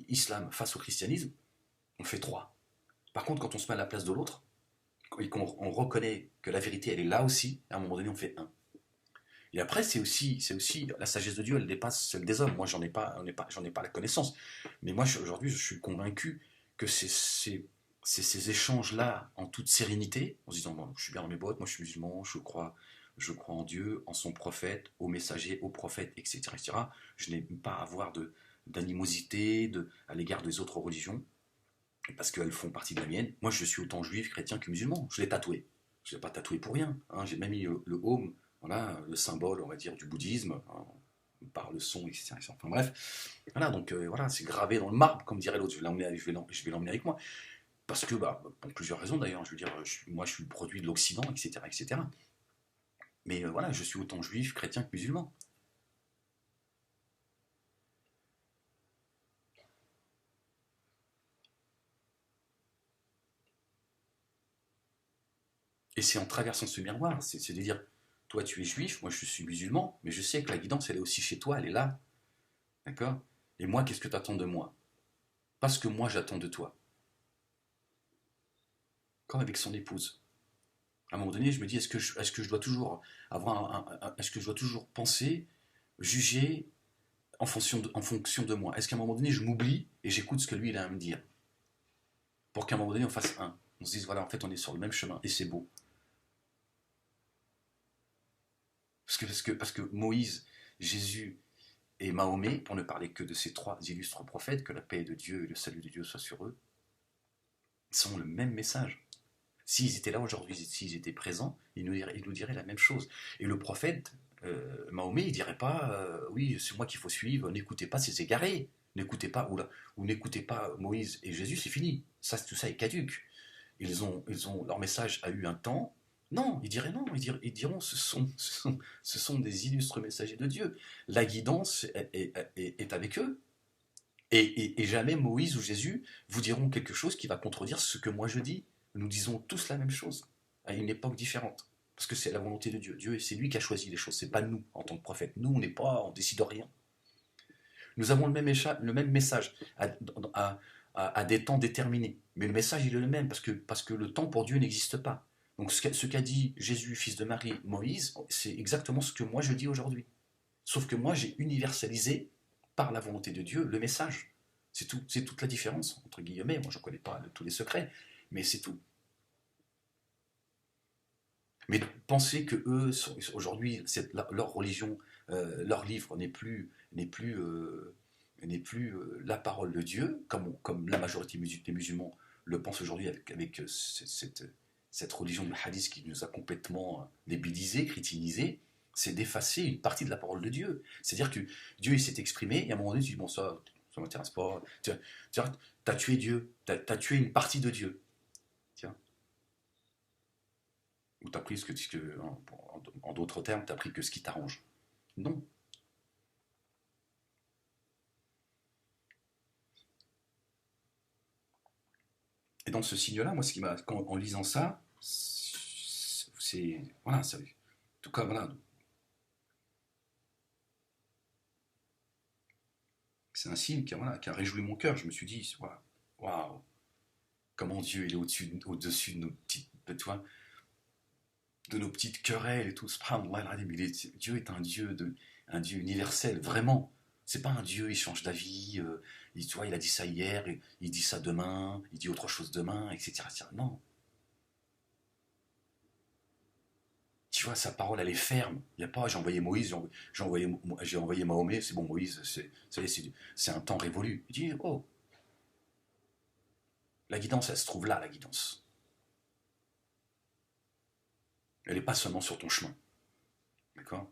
islam face au christianisme, on fait trois. Par contre, quand on se met à la place de l'autre, et qu'on reconnaît que la vérité, elle est là aussi, à un moment donné, on fait un. Et après, c'est aussi la sagesse de Dieu, elle dépasse celle des hommes. Moi, j'en ai pas la connaissance. Mais moi, aujourd'hui, je suis convaincu que c'est ces échanges-là, en toute sérénité, en se disant, bon, je suis bien dans mes bottes, moi je suis musulman, je crois en Dieu, en son prophète, aux messagers, aux prophètes, etc. etc. Je n'ai pas à avoir d'animosité à l'égard des autres religions, parce qu'elles font partie de la mienne. Moi, je suis autant juif, chrétien que musulman. Je l'ai tatoué. Je ne l'ai pas tatoué pour rien. Hein. J'ai même mis le home voilà, le symbole, on va dire, du bouddhisme, hein, par le son, etc. Enfin bref, voilà, donc voilà, c'est gravé dans le marbre, comme dirait l'autre, je vais l'emmener avec moi. Parce que, bah, pour plusieurs raisons d'ailleurs, je veux dire, moi je suis le produit de l'Occident, etc., etc. Mais voilà, je suis autant juif, chrétien que musulman. Et c'est en traversant ce miroir, c'est de dire, toi tu es juif, moi je suis musulman, mais je sais que la guidance elle est aussi chez toi, elle est là, d'accord. Et moi, qu'est-ce que tu attends de moi? Pas ce que moi j'attends de toi. Comme avec son épouse. À un moment donné, je me dis, est-ce que je dois toujours est-ce que je dois toujours penser, juger en fonction de moi? Est-ce qu'à un moment donné, je m'oublie et j'écoute ce que lui il a à me dire? Pour qu'à un moment donné, on fasse un. On se dise, voilà, en fait, on est sur le même chemin et c'est beau. Parce que Moïse, Jésus et Mahomet, pour ne parler que de ces trois illustres prophètes, que la paix de Dieu et le salut de Dieu soient sur eux, sont le même message. S'ils étaient là aujourd'hui, s'ils étaient présents, ils nous diraient la même chose. Et le prophète, Mahomet, il dirait pas, oui, c'est moi qu'il faut suivre, n'écoutez pas ces égarés, n'écoutez pas, ou n'écoutez pas Moïse et Jésus, c'est fini. Ça, tout ça est caduque. Leur message a eu un temps. Non, ils diraient non, ils diront ce sont des illustres messagers de Dieu. La guidance est avec eux. Et jamais Moïse ou Jésus vous diront quelque chose qui va contredire ce que moi je dis. Nous disons tous la même chose, à une époque différente. Parce que c'est la volonté de Dieu. Dieu, c'est lui qui a choisi les choses, c'est pas nous en tant que prophète. Nous, on décide rien. Nous avons le même message à des temps déterminés. Mais le message, il est le même, parce que le temps pour Dieu n'existe pas. Donc ce qu'a dit Jésus, fils de Marie, Moïse, c'est exactement ce que moi je dis aujourd'hui. Sauf que moi, j'ai universalisé, par la volonté de Dieu, le message. C'est tout, c'est toute la différence, entre guillemets. Moi, je ne connais pas tous les secrets, mais c'est tout. Mais penser que eux, aujourd'hui, leur religion, leur livre n'est plus la parole de Dieu, comme la majorité des musulmans le pensent aujourd'hui avec cette religion du hadith qui nous a complètement débilisés, crétinisés, c'est d'effacer une partie de la parole de Dieu. C'est-à-dire que Dieu il s'est exprimé et à un moment donné tu dis bon ça m'intéresse pas. Tu as tué Dieu, t'as tué une partie de Dieu. Tiens, ou t'as pris en d'autres termes, t'as pris que ce qui t'arrange. Non. Et dans ce signe-là, moi, en lisant ça, c'est, voilà, en tout cas, voilà, c'est un signe qui a réjoui mon cœur. Je me suis dit, waouh, waouh, comment Dieu il est au-dessus de nos petites, tu vois, de nos petites querelles et tout. Subhanallah, Dieu est un Dieu universel, vraiment. C'est pas un Dieu, il change d'avis, tu vois, il a dit ça hier, il dit ça demain, il dit autre chose demain, etc. Non, tu vois, sa parole, elle est ferme. Il n'y a pas, j'ai envoyé Moïse, j'ai envoyé Mahomet, c'est bon, Moïse, c'est un temps révolu. Il dit, oh, la guidance, elle se trouve là, la guidance. Elle n'est pas seulement sur ton chemin. D'accord.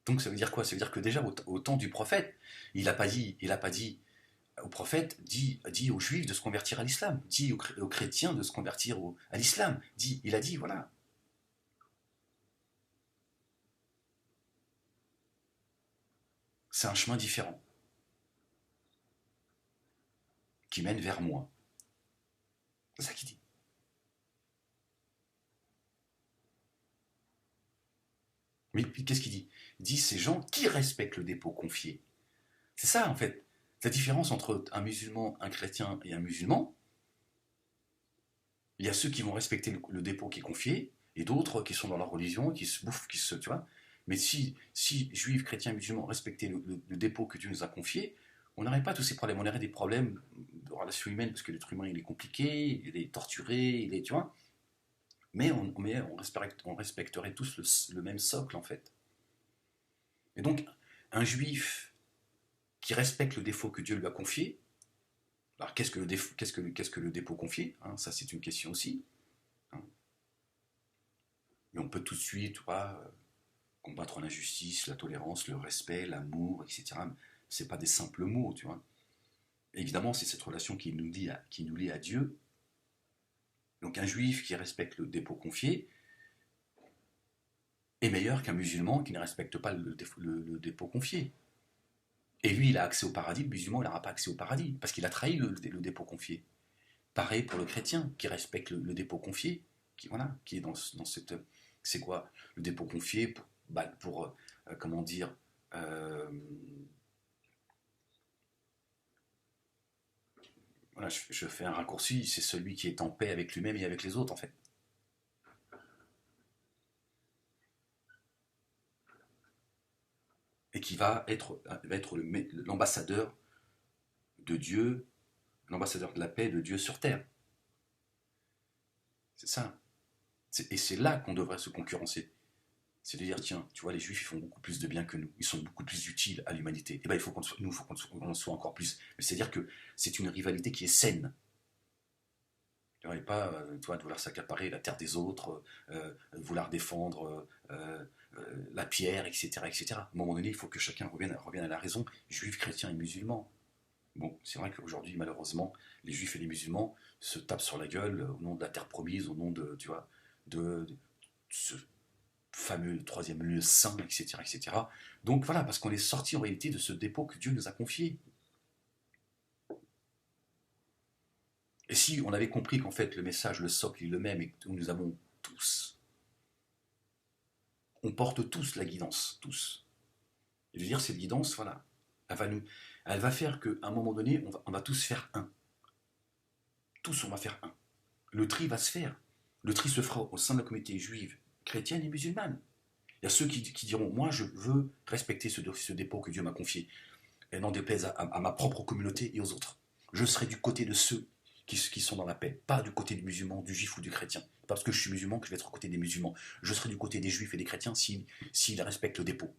Donc ça veut dire quoi? Ça veut dire que déjà, au temps du prophète, il a pas dit au prophète, dit aux juifs de se convertir à l'islam, dit aux chrétiens de se convertir à l'islam. Il a dit, voilà, c'est un chemin différent qui mène vers moi. C'est ça qu'il dit. Mais qu'est-ce qu'il dit? Il dit ces gens qui respectent le dépôt confié. C'est ça, en fait. La différence entre un musulman, un chrétien et un musulman, il y a ceux qui vont respecter le dépôt qui est confié, et d'autres qui sont dans leur religion, qui se bouffent, tu vois. Mais si juifs, chrétiens, musulmans respectaient le dépôt que Dieu nous a confié, on n'aurait pas tous ces problèmes. On aurait des problèmes de relations humaines, parce que l'être humain, il est compliqué, il est torturé, tu vois. Mais on respecterait tous le même socle, en fait. Et donc, un juif qui respecte le défaut que Dieu lui a confié, Alors, qu'est-ce que le dépôt confié, hein, ça, c'est une question aussi. Hein. Mais on peut tout de suite combattre l'injustice, la tolérance, le respect, l'amour, etc. C'est pas des simples mots, tu vois. Évidemment, c'est cette relation qui nous lie à Dieu. Donc un juif qui respecte le dépôt confié est meilleur qu'un musulman qui ne respecte pas le dépôt confié. Et lui, il a accès au paradis, le musulman, il n'aura pas accès au paradis, parce qu'il a trahi le dépôt confié. Pareil pour le chrétien qui respecte le dépôt confié, qui est dans cette... C'est quoi le dépôt confié comment dire, euh, voilà, je fais un raccourci, c'est celui qui est en paix avec lui-même et avec les autres, en fait. Et qui va être l'ambassadeur de Dieu, l'ambassadeur de la paix de Dieu sur terre. C'est ça. Et c'est là qu'on devrait se concurrencer. C'est de dire, tiens, tu vois, les juifs, ils font beaucoup plus de bien que nous. Ils sont beaucoup plus utiles à l'humanité. Et bien, il faut qu'on soit encore plus. Mais c'est-à-dire que c'est une rivalité qui est saine. Tu vois, et pas tu vois, de vouloir s'accaparer la terre des autres, vouloir défendre la pierre, etc., etc. À un moment donné, il faut que chacun revienne à la raison, juifs, chrétiens et musulmans. Bon, c'est vrai qu'aujourd'hui, malheureusement, les juifs et les musulmans se tapent sur la gueule au nom de la terre promise, au nom de, tu vois, de ce fameux troisième lieu saint, etc., etc. Donc voilà, parce qu'on est sorti en réalité de ce dépôt que Dieu nous a confié. Et si on avait compris qu'en fait le message, le socle est le même et que nous avons tous, on porte tous la guidance, tous. Et de dire cette guidance, voilà, elle va faire qu'à un moment donné, on va tous faire un. Tous, on va faire un. Le tri va se faire. Le tri se fera au sein de la communauté juive, chrétienne et musulmane. Il y a ceux qui diront, moi je veux respecter ce dépôt que Dieu m'a confié, et n'en déplaise à ma propre communauté et aux autres. Je serai du côté de ceux qui sont dans la paix, pas du côté du musulman, du juif ou du chrétien. Pas parce que je suis musulman que je vais être au côté des musulmans. Je serai du côté des juifs et des chrétiens s'ils respectent le dépôt.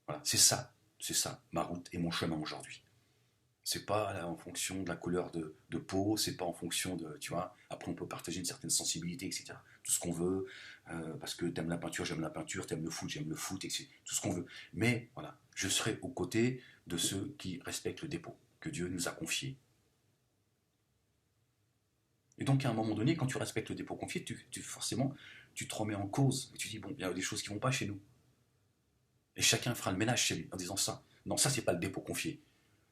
Voilà, c'est ça ma route et mon chemin aujourd'hui. C'est pas là, en fonction de la couleur de peau, c'est pas en fonction de, tu vois, après on peut partager une certaine sensibilité, etc. Tout ce qu'on veut, parce que t'aimes la peinture, j'aime la peinture, t'aimes le foot, j'aime le foot, etc. Tout ce qu'on veut. Mais voilà, je serai aux côtés de ceux qui respectent le dépôt que Dieu nous a confié. Et donc à un moment donné, quand tu respectes le dépôt confié, forcément, tu te remets en cause. Et tu dis, bon, il y a des choses qui vont pas chez nous. Et chacun fera le ménage chez lui en disant ça. Non, ça c'est pas le dépôt confié.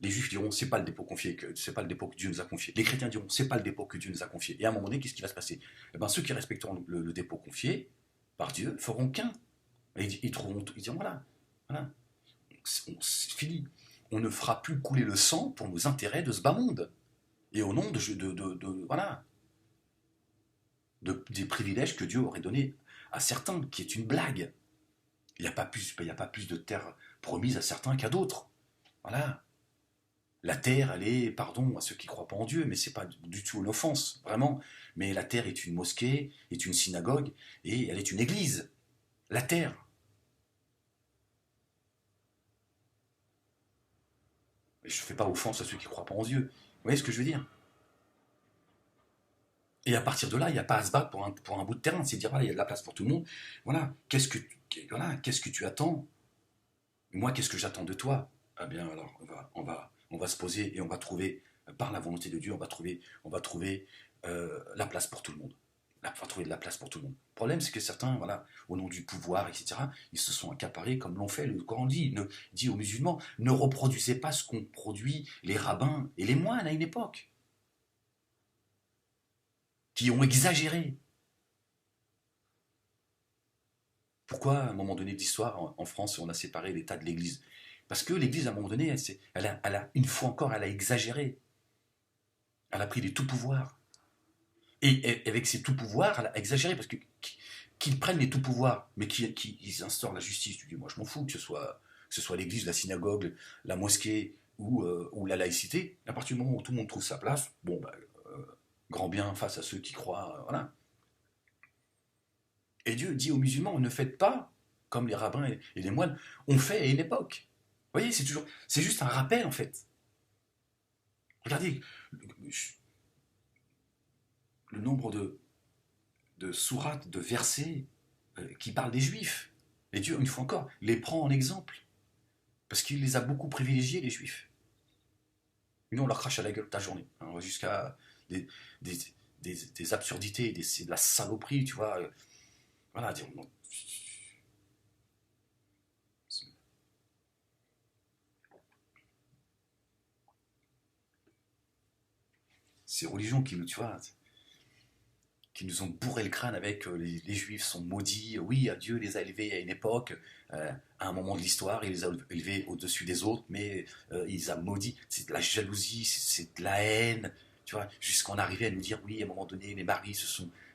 Les juifs diront c'est pas le dépôt confié, c'est pas le dépôt que Dieu nous a confié. Les chrétiens diront c'est pas le dépôt que Dieu nous a confié. Et à un moment donné, qu'est-ce qui va se passer? Eh ben, ceux qui respecteront le dépôt confié par Dieu feront qu'un. Et ils diront voilà, c'est fini. On ne fera plus couler le sang pour nos intérêts de ce bas monde. Et au nom voilà, des privilèges que Dieu aurait donnés à certains, qui est une blague. Il n'y a pas plus de terre promise à certains qu'à d'autres. Voilà. La terre, elle est, pardon à ceux qui ne croient pas en Dieu, mais c'est pas du tout une offense, vraiment. Mais la terre est une mosquée, est une synagogue, et elle est une église. La terre. Je ne fais pas offense à ceux qui ne croient pas en Dieu. Vous voyez ce que je veux dire? Et à partir de là, il n'y a pas à se battre pour un bout de terrain. C'est dire, voilà, il y a de la place pour tout le monde. Voilà, qu'est-ce que tu attends? Moi, qu'est-ce que j'attends de toi? Ah bien, alors, on va se poser et on va trouver, par la volonté de Dieu, on va trouver la place pour tout le monde. On va trouver de la place pour tout le monde. Le problème, c'est que certains, voilà, au nom du pouvoir, etc., ils se sont accaparés comme l'ont fait. Le Coran dit aux musulmans, ne reproduisez pas ce qu'ont produit les rabbins et les moines à une époque, qui ont exagéré. Pourquoi, à un moment donné d'histoire, en France, on a séparé l'État de l'Église? Parce que l'Église, à un moment donné, une fois encore, elle a exagéré. Elle a pris des tout-pouvoirs. Et avec ces tout-pouvoirs, elle a exagéré, parce que qu'ils prennent les tout-pouvoirs, mais qu'ils instaurent la justice. Tu dis, moi je m'en fous, que ce soit l'église, la synagogue, la mosquée ou la laïcité. À partir du moment où tout le monde trouve sa place, bon, bah, grand bien face à ceux qui croient, voilà. Et Dieu dit aux musulmans, ne faites pas comme les rabbins et les moines ont fait à une époque. Vous voyez, c'est juste un rappel en fait. Regardez le nombre de sourates, de versets qui parlent des Juifs. Et Dieu, une fois encore, les prend en exemple. Parce qu'il les a beaucoup privilégiés, les Juifs. Et nous, on leur crache à la gueule toute la journée. Hein, jusqu'à des, des, des absurdités, de la saloperie, tu vois. Voilà, ces religions qui nous, tu vois, qui nous ont bourré le crâne avec les Juifs sont maudits. Oui, Dieu les a élevés à une époque, à un moment de l'histoire, il les a élevés au-dessus des autres, mais il les a maudits. C'est de la jalousie, c'est de la haine, tu vois, jusqu'en arriver à nous dire, oui, à un moment donné, les maris se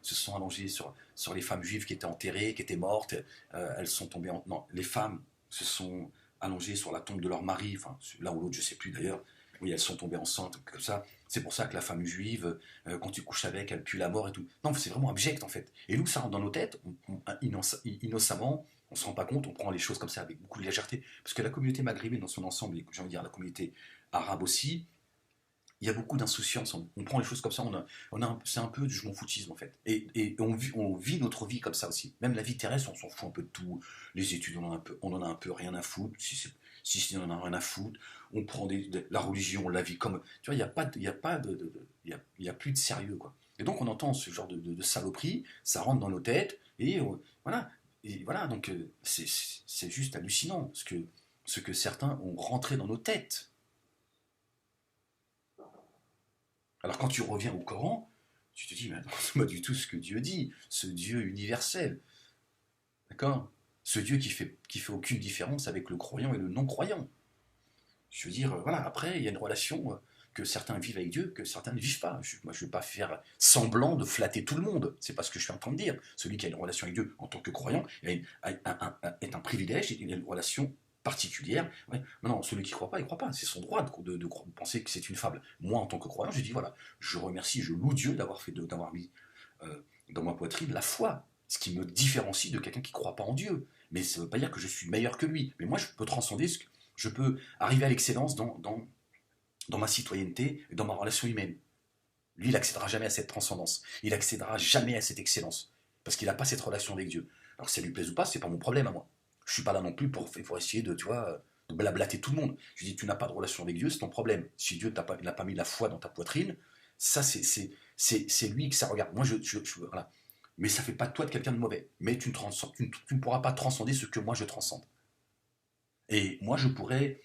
sont allongés sur les femmes juives qui étaient enterrées, qui étaient mortes, elles sont tombées en... Non, les femmes se sont allongées sur la tombe de leur mari, enfin, l'un ou l'autre, je ne sais plus d'ailleurs, oui, elles sont tombées enceintes, comme ça. C'est pour ça que la femme juive, quand tu couches avec, elle pue la mort et tout. Non, c'est vraiment abject en fait. Et nous, ça rentre dans nos têtes, innocemment, on ne se rend pas compte, on prend les choses comme ça avec beaucoup de légèreté. Parce que la communauté maghrébine dans son ensemble, et j'ai envie de dire la communauté arabe aussi, il y a beaucoup d'insouciance. On prend les choses comme ça, c'est un peu du je m'en foutisme en fait. Et on vit notre vie comme ça aussi. Même la vie terrestre, on s'en fout un peu de tout. Les études, on en a un peu rien à foutre. Si on en a rien à foutre, on prend la religion, on la vit comme. Tu vois, il n'y a pas, il y a pas il y a plus de sérieux quoi. Et donc on entend ce genre de saloperie, ça rentre dans nos têtes et voilà. Et voilà, donc c'est juste hallucinant ce que certains ont rentré dans nos têtes. Alors quand tu reviens au Coran, tu te dis, mais non, c'est pas du tout ce que Dieu dit, ce Dieu universel, d'accord. Ce Dieu qui fait aucune différence avec le croyant et le non-croyant. Je veux dire, voilà, après, il y a une relation que certains vivent avec Dieu, que certains ne vivent pas. Moi, je ne vais pas faire semblant de flatter tout le monde. C'est pas ce que je suis en train de dire. Celui qui a une relation avec Dieu en tant que croyant est un privilège, il a une relation particulière. Ouais. Non, celui qui ne croit pas, il ne croit pas. C'est son droit de penser que c'est une fable. Moi, en tant que croyant, je dis, voilà, je remercie, je loue Dieu d'avoir mis dans ma poitrine la foi. Ce qui me différencie de quelqu'un qui ne croit pas en Dieu. Mais ça ne veut pas dire que je suis meilleur que lui. Mais moi, je peux transcender je peux arriver à l'excellence dans ma citoyenneté et dans ma relation humaine. Lui, il n'accédera jamais à cette transcendance. Il n'accédera jamais à cette excellence. Parce qu'il n'a pas cette relation avec Dieu. Alors, si ça lui plaise ou pas, c'est pas mon problème à moi. Je suis pas là non plus pour essayer de, tu vois, de blablater tout le monde. Je dis, tu n'as pas de relation avec Dieu, c'est ton problème. Si Dieu n'a pas mis la foi dans ta poitrine, ça, c'est lui que ça regarde. Moi, voilà. Mais ça fait pas de toi de quelqu'un de mauvais. Mais tu ne pourras pas transcender ce que moi je transcende. Et moi, je pourrais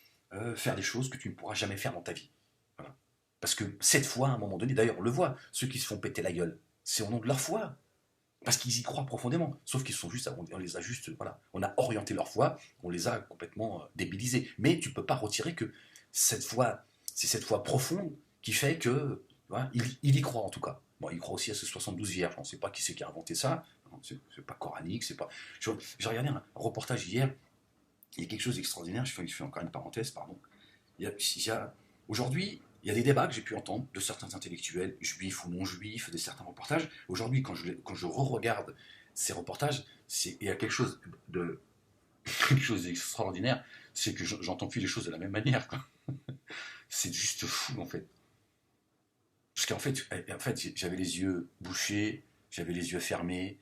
faire des choses que tu ne pourras jamais faire dans ta vie. Voilà. Parce que cette foi, à un moment donné, d'ailleurs, on le voit, ceux qui se font péter la gueule, c'est au nom de leur foi. Parce qu'ils y croient profondément. Sauf qu'ils sont juste, on les a juste, voilà, on a orienté leur foi, on les a complètement débilisés. Mais tu ne peux pas retirer que cette foi, c'est cette foi profonde qui fait que, voilà, il y croit en tout cas. Bon, il croit aussi à ce 72 vierges. On ne sait pas qui c'est qui a inventé ça. C'est pas coranique, c'est pas. J'ai regardé un reportage hier. Il y a quelque chose d'extraordinaire. Je fais encore une parenthèse, pardon. Aujourd'hui, il y a des débats que j'ai pu entendre de certains intellectuels, juifs ou non juifs, de certains reportages. Aujourd'hui, quand je re-regarde ces reportages, il y a quelque chose d'extraordinaire, c'est que j'entends plus les choses de la même manière. Quoi. C'est juste fou, en fait. Parce en fait j'avais les yeux bouchés, j'avais les yeux fermés,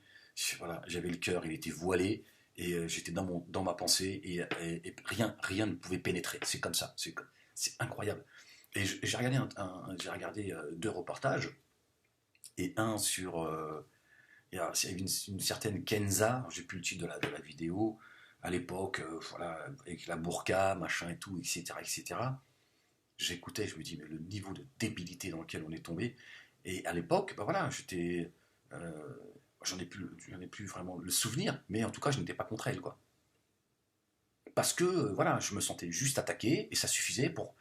voilà, j'avais le cœur, il était voilé, et j'étais dans ma pensée, et rien ne pouvait pénétrer. C'est comme ça, c'est incroyable. Et j'ai regardé deux reportages, et un sur. Il y avait une certaine Kenza, j'ai plus le titre de la vidéo, à l'époque, voilà, avec la burqa, machin et tout, etc., etc. J'écoutais, je me dis, mais le niveau de débilité dans lequel on est tombé. Et à l'époque, bah voilà, euh, j'en ai plus vraiment le souvenir, mais en tout cas, je n'étais pas contre elle, quoi. Parce que, voilà, je me sentais juste attaqué, et ça suffisait pour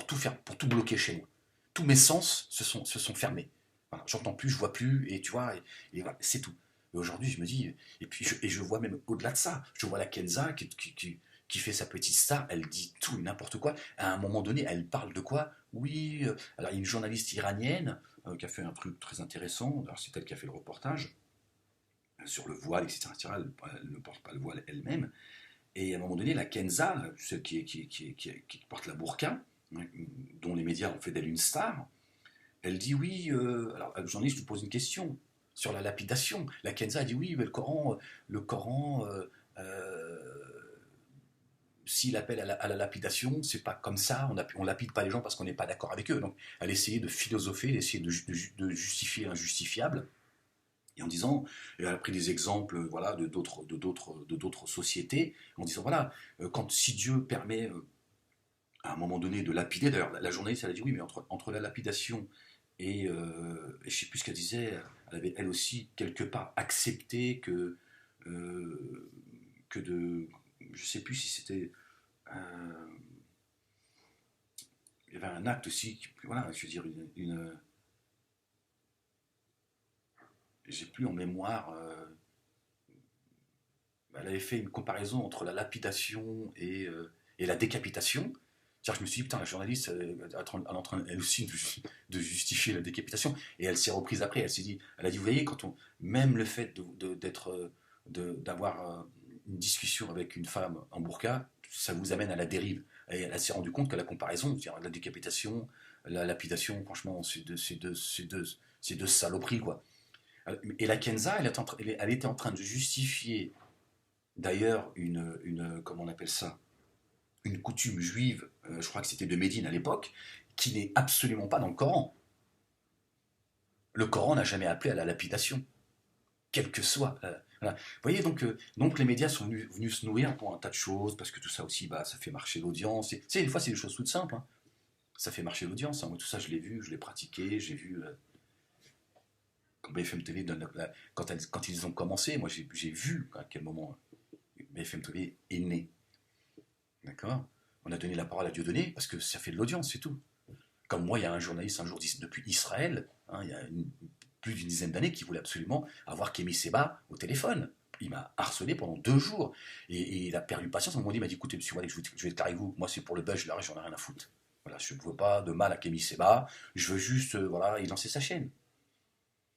tout faire, pour tout bloquer chez moi. Tous mes sens se sont fermés. Voilà, j'entends plus, je vois plus, et tu vois, et voilà, c'est tout. Et aujourd'hui, je me dis, et je vois même au-delà de ça, je vois la Kenza qui fait sa petite star, elle dit tout et n'importe quoi. À un moment donné, elle parle de quoi? Oui, alors il y a une journaliste iranienne qui a fait un truc très intéressant, alors c'est elle qui a fait le reportage sur le voile, etc. etc. Elle ne porte pas le voile elle-même. Et à un moment donné, la Kenza, celle qui porte la burqa, dont les médias ont fait d'elle une star, elle dit oui, alors le journaliste lui pose une question sur la lapidation. La Kenza a dit oui, mais le Coran s'il appelle à la lapidation, c'est pas comme ça, on lapide pas les gens parce qu'on n'est pas d'accord avec eux. Donc elle essayait de philosopher, elle essayait de justifier l'injustifiable, et en disant, et elle a pris des exemples voilà, de d'autres sociétés, en disant voilà, si Dieu permet à un moment donné de lapider, d'ailleurs la journaliste elle a dit oui, mais entre la lapidation et je sais plus ce qu'elle disait, elle avait elle aussi quelque part accepté euh, que de, je sais plus si c'était, il y avait un acte aussi, voilà, je veux dire, j'ai plus en mémoire, elle avait fait une comparaison entre la lapidation et la décapitation. Je me suis dit, putain, la journaliste, elle est en train, elle aussi, de justifier la décapitation. Et elle s'est reprise après. Elle s'est dit, elle a dit, vous voyez, même le fait d'avoir une discussion avec une femme en burqa, ça vous amène à la dérive. Et elle s'est rendue compte que la comparaison, c'est-à-dire la décapitation, la lapidation, franchement, c'est deux saloperies, quoi. Et la Kenza, elle était en train de justifier d'ailleurs comment on appelle ça, une coutume juive, je crois que c'était de Médine à l'époque, qui n'est absolument pas dans le Coran. Le Coran n'a jamais appelé à la lapidation, quel que soit. Voilà. Vous voyez, donc les médias sont venus se nourrir pour un tas de choses, parce que tout ça aussi, bah, ça fait marcher l'audience. Tu sais, des fois, c'est des choses toutes simples. Hein. Ça fait marcher l'audience. Hein. Moi, tout ça, je l'ai vu, je l'ai pratiqué, j'ai vu. Quand BFM TV quand ils ont commencé, moi j'ai vu à quel moment BFM TV est né. D'accord. On a donné la parole à Dieudonné parce que ça fait de l'audience, c'est tout. Comme moi, il y a un journaliste un jour depuis Israël, hein, il y a plus d'une dizaine d'années, qui voulait absolument avoir Kémy Seba au téléphone. Il m'a harcelé pendant 2 jours et il a perdu patience. À un moment donné, il m'a dit écoutez, monsieur Walek, je vais être carré avec vous. Moi, c'est pour le buzz, j'en ai rien à foutre. Voilà, je ne veux pas de mal à Kémy Seba. Je veux juste, voilà, il lancer sa chaîne.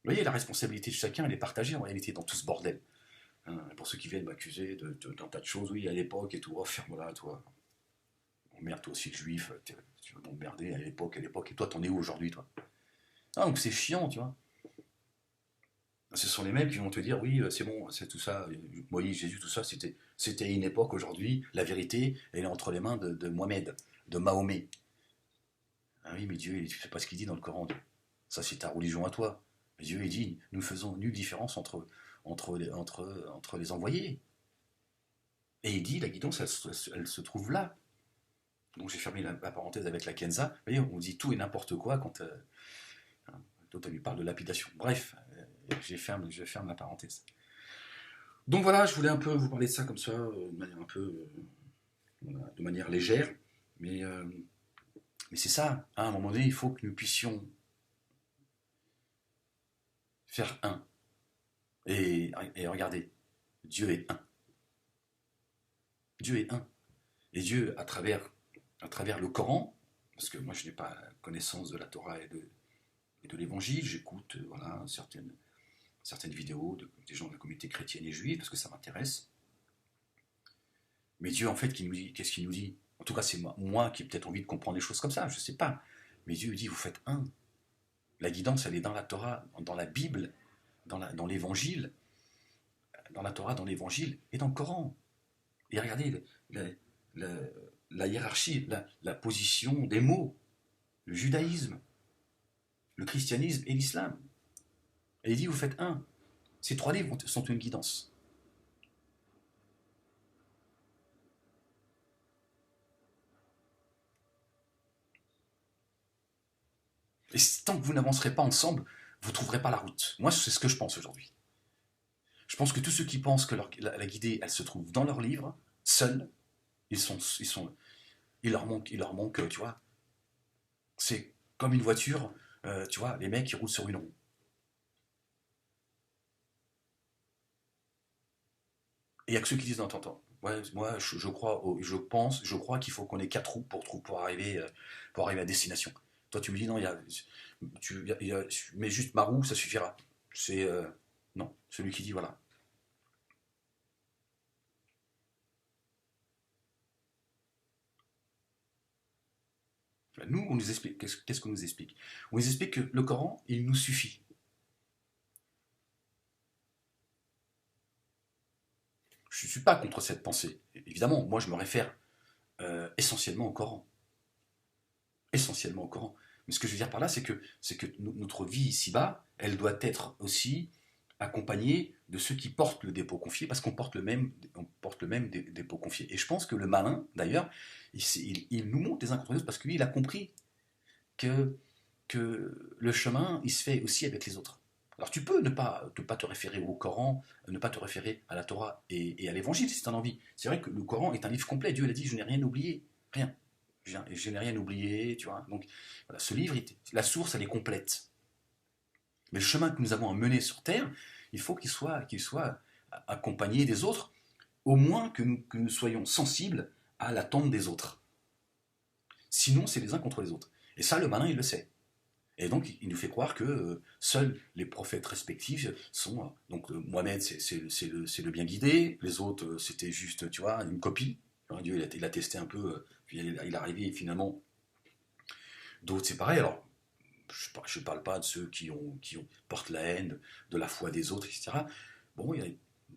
Vous voyez, la responsabilité de chacun, elle est partagée en réalité dans tout ce bordel. Hein, pour ceux qui viennent m'accuser d'un tas de choses, oui, à l'époque et tout, oh, ferme-la, toi. Merde, toi aussi, le juif, tu vas m'emmerder à l'époque, et toi, t'en es où aujourd'hui, toi? Ah, donc c'est chiant, tu vois. Ce sont les mêmes qui vont te dire, oui, c'est bon, c'est tout ça, Moïse, Jésus, tout ça, c'était une époque, aujourd'hui, la vérité, elle est entre les mains de Mohamed, de Mahomet. Ah oui, mais Dieu, tu sais pas ce qu'il dit dans le Coran. Ça, c'est ta religion à toi. Mais Dieu, il dit, nous faisons nulle différence entre les envoyés. Et il dit, la guidance, elle se trouve là. Donc j'ai fermé la parenthèse avec la Kenza. Vous voyez, on dit tout et n'importe quoi quand l'autre lui parle de lapidation. Bref, je ferme la parenthèse. Donc voilà, je voulais un peu vous parler de ça comme ça, de manière un peu, de manière légère. Mais, euh, mais c'est ça, hein, à un moment donné, il faut que nous puissions faire un. Et regardez, Dieu est un. Dieu est un. Et Dieu, à travers le Coran, parce que moi je n'ai pas connaissance de la Torah et de l'Évangile, j'écoute voilà, certaines vidéos des gens de la communauté chrétienne et juive, parce que ça m'intéresse. Mais Dieu, en fait, qu'est-ce qu'il nous dit? En tout cas, c'est moi qui ai peut-être envie de comprendre les choses comme ça, je ne sais pas. Mais Dieu dit, vous faites un. La guidance, elle est dans la Torah, dans la Bible, dans l'Évangile, dans la Torah, dans l'Évangile et dans le Coran. Et regardez la, la hiérarchie, la position des mots, le judaïsme, le christianisme et l'islam. Et il dit, vous faites un. Ces 3 livres sont une guidance. Et tant que vous n'avancerez pas ensemble, vous ne trouverez pas la route. Moi, c'est ce que je pense aujourd'hui. Je pense que tous ceux qui pensent que la guidée, elle se trouve dans leur livre, seuls, il leur manque, tu vois, c'est comme une voiture, tu vois, les mecs qui roulent sur une roue. Et il y a que ceux qui disent, non, attends, ouais, moi, je crois qu'il faut qu'on ait 4 roues pour arriver à destination. Toi, tu me dis, non, mais juste ma roue, ça suffira. C'est, non, celui qui dit, voilà, Nous, on nous explique, qu'est-ce qu'on nous explique? On nous explique que le Coran, il nous suffit. Je ne suis pas contre cette pensée. Évidemment, moi je me réfère essentiellement au Coran. Essentiellement au Coran. Mais ce que je veux dire par là, c'est que notre vie ici-bas, elle doit être aussi accompagnée de ceux qui portent le dépôt confié, parce qu'on porte le même dépôt confié. Et je pense que le malin, d'ailleurs, il nous montre les uns contre les autres, parce que lui, il a compris que, que le chemin, il se fait aussi avec les autres. Alors tu peux ne pas te référer au Coran, ne pas te référer à la Torah et à l'Évangile si tu en as envie. C'est vrai que le Coran est un livre complet. Dieu l'a dit, je n'ai rien oublié. Rien. Je n'ai rien oublié, tu vois. Donc voilà, ce livre, la source, elle est complète. Mais le chemin que nous avons à mener sur Terre, il faut qu'il soit accompagné des autres, au moins que nous soyons sensibles à l'attente des autres. Sinon, c'est les uns contre les autres. Et ça, le malin, il le sait. Et donc, il nous fait croire que seuls les prophètes respectifs sont. Donc, Mohamed, c'est le bien guidé, les autres, c'était juste, tu vois, une copie. Alors, Dieu, il a testé un peu, puis il est arrivé, et finalement, d'autres, c'est pareil. Alors, je ne parle pas de ceux qui portent la haine de la foi des autres, etc. Bon,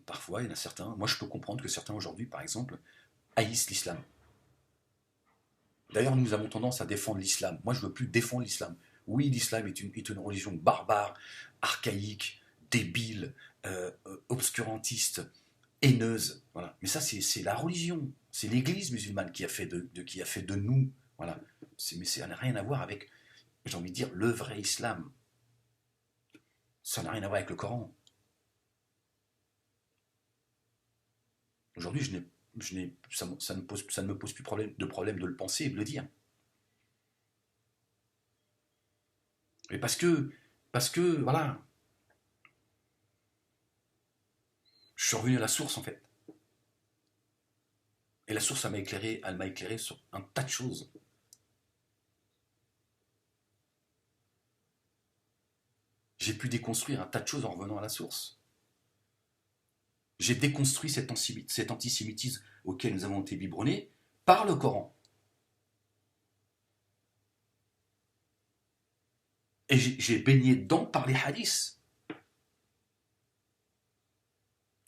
parfois, il y en a certains. Moi, je peux comprendre que certains aujourd'hui, par exemple, haïssent l'islam. D'ailleurs, nous avons tendance à défendre l'islam. Moi, je ne veux plus défendre l'islam. Oui, l'islam est une religion barbare, archaïque, débile, obscurantiste, haineuse. Voilà. Mais ça, c'est la religion. C'est l'Église musulmane qui a fait de nous. Voilà. Mais ça n'a rien à voir avec, j'ai envie de dire, le vrai islam. Ça n'a rien à voir avec le Coran. Aujourd'hui, ça ne me pose plus de problème de le penser et de le dire. Mais parce que, voilà, je suis revenu à la source en fait. Et la source, elle m'a éclairé sur un tas de choses. J'ai pu déconstruire un tas de choses en revenant à la source. J'ai déconstruit cet antisémitisme auquel nous avons été biberonnés par le Coran. Et j'ai baigné dedans par les hadiths.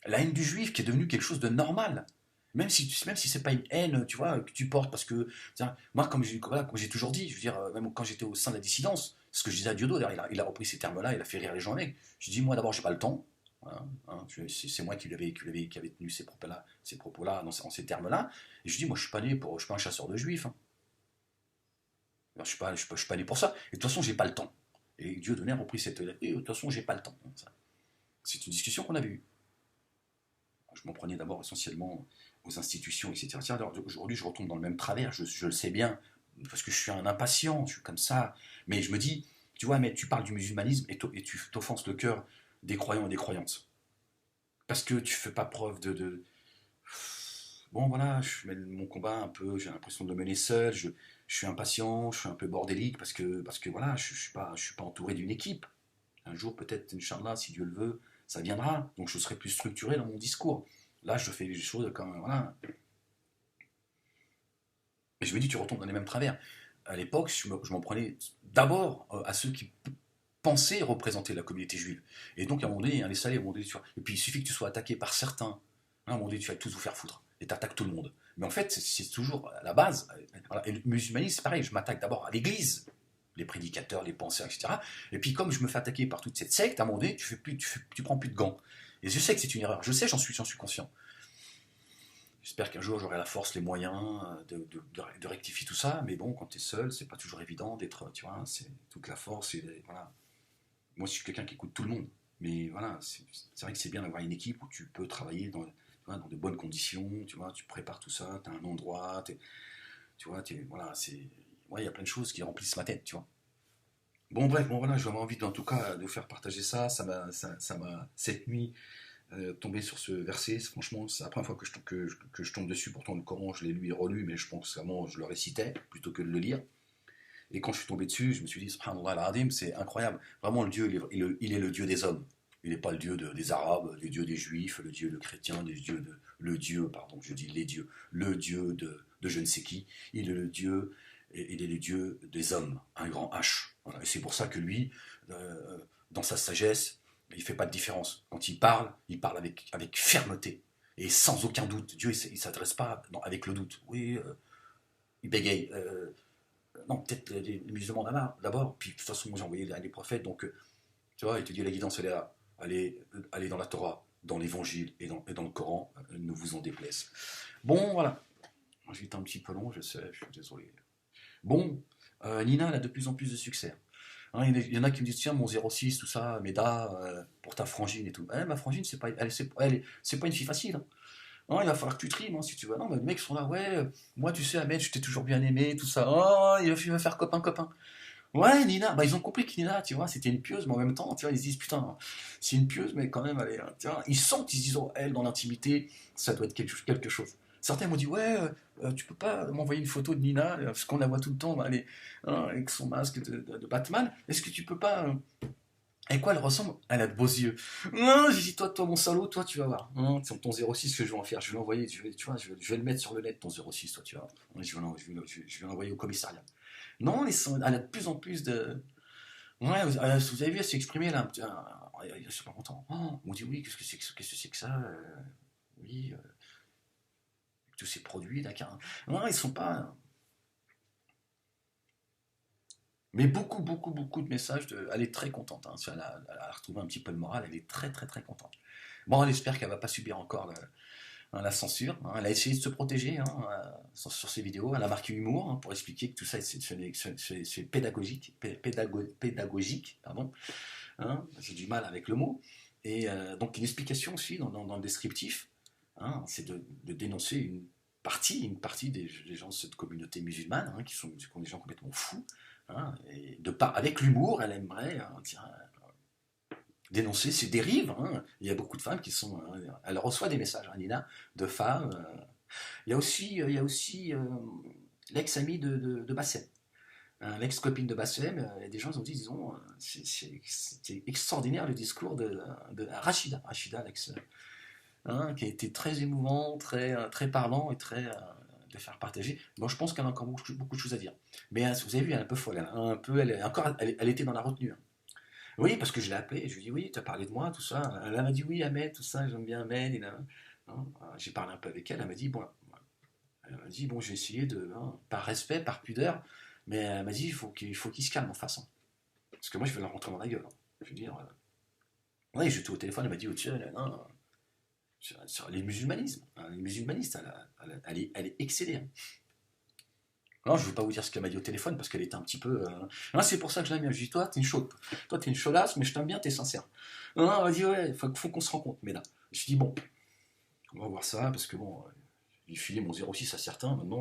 La haine du juif qui est devenue quelque chose de normal. Même si c'est pas une haine, tu vois, que tu portes, parce que, tiens, moi, comme j'ai toujours dit, je veux dire, même quand j'étais au sein de la dissidence, ce que je disais à Diodo, d'ailleurs, il a repris ces termes-là, il a fait rire les gens avec. Je dis, moi, d'abord, j'ai pas le temps. Voilà, hein, c'est moi qui avait tenu ces propos-là en ces termes-là. Et je dis, moi, je suis pas un chasseur de juifs, hein. Alors, je suis pas né pour ça. Et de toute façon, j'ai pas le temps. Et Dieudonné a repris cette. Et de toute façon, j'ai pas le temps. C'est une discussion qu'on avait eue. Je m'en prenais d'abord essentiellement aux institutions, etc. Alors, aujourd'hui, je retombe dans le même travers, je le sais bien, parce que je suis un impatient, je suis comme ça. Mais je me dis, tu vois, mais tu parles du musulmanisme et tu t'offenses le cœur des croyants et des croyantes. Parce que tu fais pas preuve de. Bon, voilà, je mets mon combat un peu, j'ai l'impression de le mener seul, je suis impatient, je suis un peu bordélique, parce que voilà, je suis pas entouré d'une équipe. Un jour, peut-être, Inch'Allah, si Dieu le veut, ça viendra. Donc je serai plus structuré dans mon discours. Là, je fais les choses comme. Voilà. Et je me dis, tu retombes dans les mêmes travers. À l'époque, je m'en prenais d'abord à ceux qui pensaient représenter la communauté juive. Et donc, à un moment donné, les salés, à un moment donné, et puis il suffit que tu sois attaqué par certains. À un moment donné, tu vas tous vous faire foutre. Et tu attaques tout le monde. Mais en fait, c'est toujours à la base. Voilà. Et le musulmanisme, c'est pareil. Je m'attaque d'abord à l'église, les prédicateurs, les penseurs, etc. Et puis, comme je me fais attaquer par toute cette secte, à un moment donné, tu prends plus de gants. Et je sais que c'est une erreur. Je sais, j'en suis conscient. J'espère qu'un jour j'aurai la force, les moyens de rectifier tout ça, mais bon, quand tu es seul, c'est pas toujours évident d'être, tu vois, c'est toute la force, et voilà. Moi, je suis quelqu'un qui écoute tout le monde, mais voilà, c'est vrai que c'est bien d'avoir une équipe où tu peux travailler dans de bonnes conditions, tu vois, tu prépares tout ça, tu as un endroit, tu vois, voilà, ouais, il y a plein de choses qui remplissent ma tête, tu vois. Bon, bref, bon, voilà, j'avais envie, en tout cas, de vous faire partager ça, cette nuit, tomber sur ce verset. Franchement, c'est la première fois que je tombe dessus. Pourtant, le Coran, je l'ai lu et relu, mais je pense que vraiment, je le récitais plutôt que de le lire. Et quand je suis tombé dessus, je me suis dit, subhanallah al-azim, c'est incroyable. Vraiment, le Dieu, il est le Dieu des hommes. Il n'est pas le Dieu des Arabes, le Dieu des Juifs, le Dieu de chrétiens, le Dieu, pardon, je dis les dieux, le Dieu de je ne sais qui. Il est le Dieu il est le Dieu des hommes, un grand H. Voilà. Et c'est pour ça que lui, dans sa sagesse, il ne fait pas de différence. Quand il parle avec fermeté et sans aucun doute. Dieu, il ne s'adresse pas avec le doute. Oui, il bégaye. Non, peut-être les musulmans d'abord. Puis de toute façon, moi j'ai envoyé les prophètes, donc tu vois, il te dit la guidance, elle est là. Allez dans la Torah, dans l'évangile et dans le Coran, ne vous en déplaise. Bon, voilà. J'ai été un petit peu long, je sais, je suis désolé. Bon, Nina, elle a de plus en plus de succès. Hein, il y en a qui me disent, tiens, mon 06, tout ça, Méda, pour ta frangine et tout. Ma frangine, c'est pas une fille facile. Hein. Non, il va falloir que tu trimes, hein, si tu veux. Non, mais les mecs sont là, ouais, moi, tu sais, Ahmed, je t'ai toujours bien aimé, tout ça. Oh, il va faire copain-copain. Ouais, Nina, bah, ils ont compris que Nina, tu vois, c'était une pieuse, mais en même temps, tu vois, ils se disent, putain, c'est une pieuse, mais quand même, allez, tu vois, ils sentent, ils se disent, oh, elle, dans l'intimité, ça doit être quelque chose. Certains m'ont dit, ouais, tu peux pas m'envoyer une photo de Nina, parce qu'on la voit tout le temps, bah, hein, avec son masque de Batman, est-ce que tu peux pas... Et quoi, elle ressemble? Elle a de beaux yeux. Non, j'ai dit, toi, mon salaud, toi, tu vas voir. Hein, c'est ton 06 que je vais en faire. Je vais l'envoyer, tu vois, je vais le mettre sur le net, ton 06, toi, tu vois. Je vais l'envoyer au commissariat. Non, elle a de plus en plus de. Ouais, vous avez vu, elle s'est exprimée là. Il y a super longtemps. Oh, on dit oui, qu'est-ce que c'est que ça Oui, tous ces produits, là, non, ils sont pas. Mais beaucoup, beaucoup, beaucoup de messages. Elle est très contente. Hein. Elle a retrouvé un petit peu le moral. Elle est très, très, très contente. Bon, elle espère qu'elle va pas subir encore la censure. Hein. Elle a essayé de se protéger hein, sur ses vidéos. Elle a marqué humour hein, pour expliquer que tout ça, c'est pédagogique. Pédagogique, pardon. Hein. J'ai du mal avec le mot. Et donc, une explication aussi dans le descriptif, hein, c'est de dénoncer une partie des gens de cette communauté musulmane, hein, qui sont des gens complètement fous. Hein, et avec l'humour, elle aimerait dénoncer ces dérives. Hein. Il y a beaucoup de femmes qui sont. Elle reçoit des messages, hein, Nina, de femmes. Il y a aussi l'ex-ami de Bassem. Hein, l'ex-copine de Bassem, des gens ils ont dit, disons, c'était extraordinaire le discours de Rachida. Rachida, l'ex, hein, qui a été très émouvant, très parlant et de faire partager. Bon, je pense qu'elle a encore beaucoup de choses à dire. Mais vous avez vu, elle est un peu folle. Elle était dans la retenue. Hein. Oui, parce que je l'ai appelé et je lui ai dit, oui, tu as parlé de moi, tout ça. Elle m'a dit, oui, Ahmed, tout ça, j'aime bien Ahmed. Hein, j'ai parlé un peu avec elle, elle m'a dit, bon, je vais essayer par respect, par pudeur, mais elle m'a dit, il faut qu'il se calme en face. Hein. Parce que moi, je vais la rentrer dans la gueule. Hein. Je veux dire, oui, j'étais au téléphone, elle m'a dit, oh, tiens, non, sur les musulmanismes. Hein, les musulmanistes, elle est excellée. Hein. Non, je ne veux pas vous dire ce qu'elle m'a dit au téléphone parce qu'elle était un petit peu. Non, c'est pour ça que je l'aime bien. Je dis, toi, t'es une chaude. Toi, t'es une chaudasse, mais je t'aime bien, t'es sincère. Non, elle m'a dit, ouais, faut qu'on se rencontre, mais là. Je dis, bon, on va voir ça parce que bon, j'ai filé mon 06 à certains. Maintenant,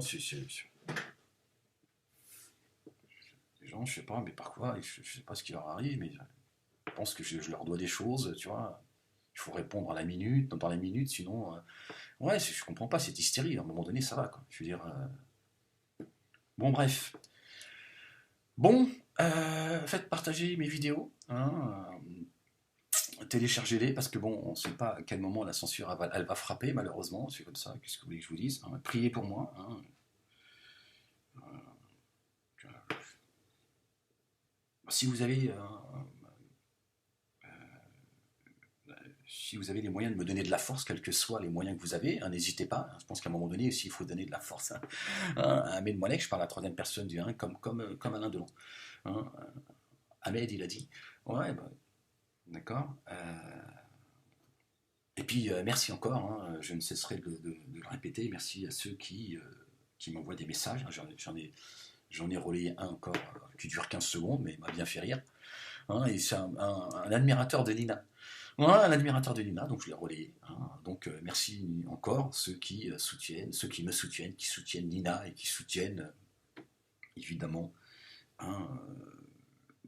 les gens, je sais pas, mais par quoi, je sais pas ce qui leur arrive, mais je pense que je leur dois des choses, tu vois. Il faut répondre à la minute, dans la minute, sinon. Ouais, je comprends pas cette hystérie. À un moment donné, ça va, quoi. Je veux dire. Bon, bref. Bon, faites partager mes vidéos. Hein, téléchargez-les parce que bon, on ne sait pas à quel moment la censure elle va frapper, malheureusement. C'est comme ça. Qu'est-ce que vous voulez que je vous dise hein. Priez pour moi. Hein. Si vous avez. Si vous avez les moyens de me donner de la force, quels que soient les moyens que vous avez, hein, n'hésitez pas. Je pense qu'à un moment donné aussi, il faut donner de la force hein, à Ahmed Moalek. Je parle à la troisième personne du 1 comme Alain Delon. Hein. Ahmed, il a dit. Ouais, bah, d'accord. Et puis, merci encore. Hein, je ne cesserai de le répéter. Merci à ceux qui m'envoient des messages. J'en ai relayé un encore qui dure 15 secondes, mais il m'a bien fait rire. Hein, et c'est un admirateur de Nina. Ouais, un admirateur de Nina, donc je l'ai relayé. Hein. Donc merci encore ceux qui soutiennent, ceux qui me soutiennent, qui soutiennent Nina et qui soutiennent évidemment hein,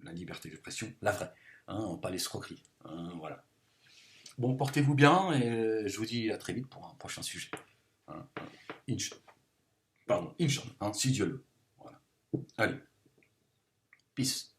la liberté d'expression, la vraie, hein, pas l'escroquerie. Hein, voilà. Bon, portez-vous bien et je vous dis à très vite pour un prochain sujet. Hein. Inch'Allah, hein, si Dieu le veut. Voilà. Allez, peace.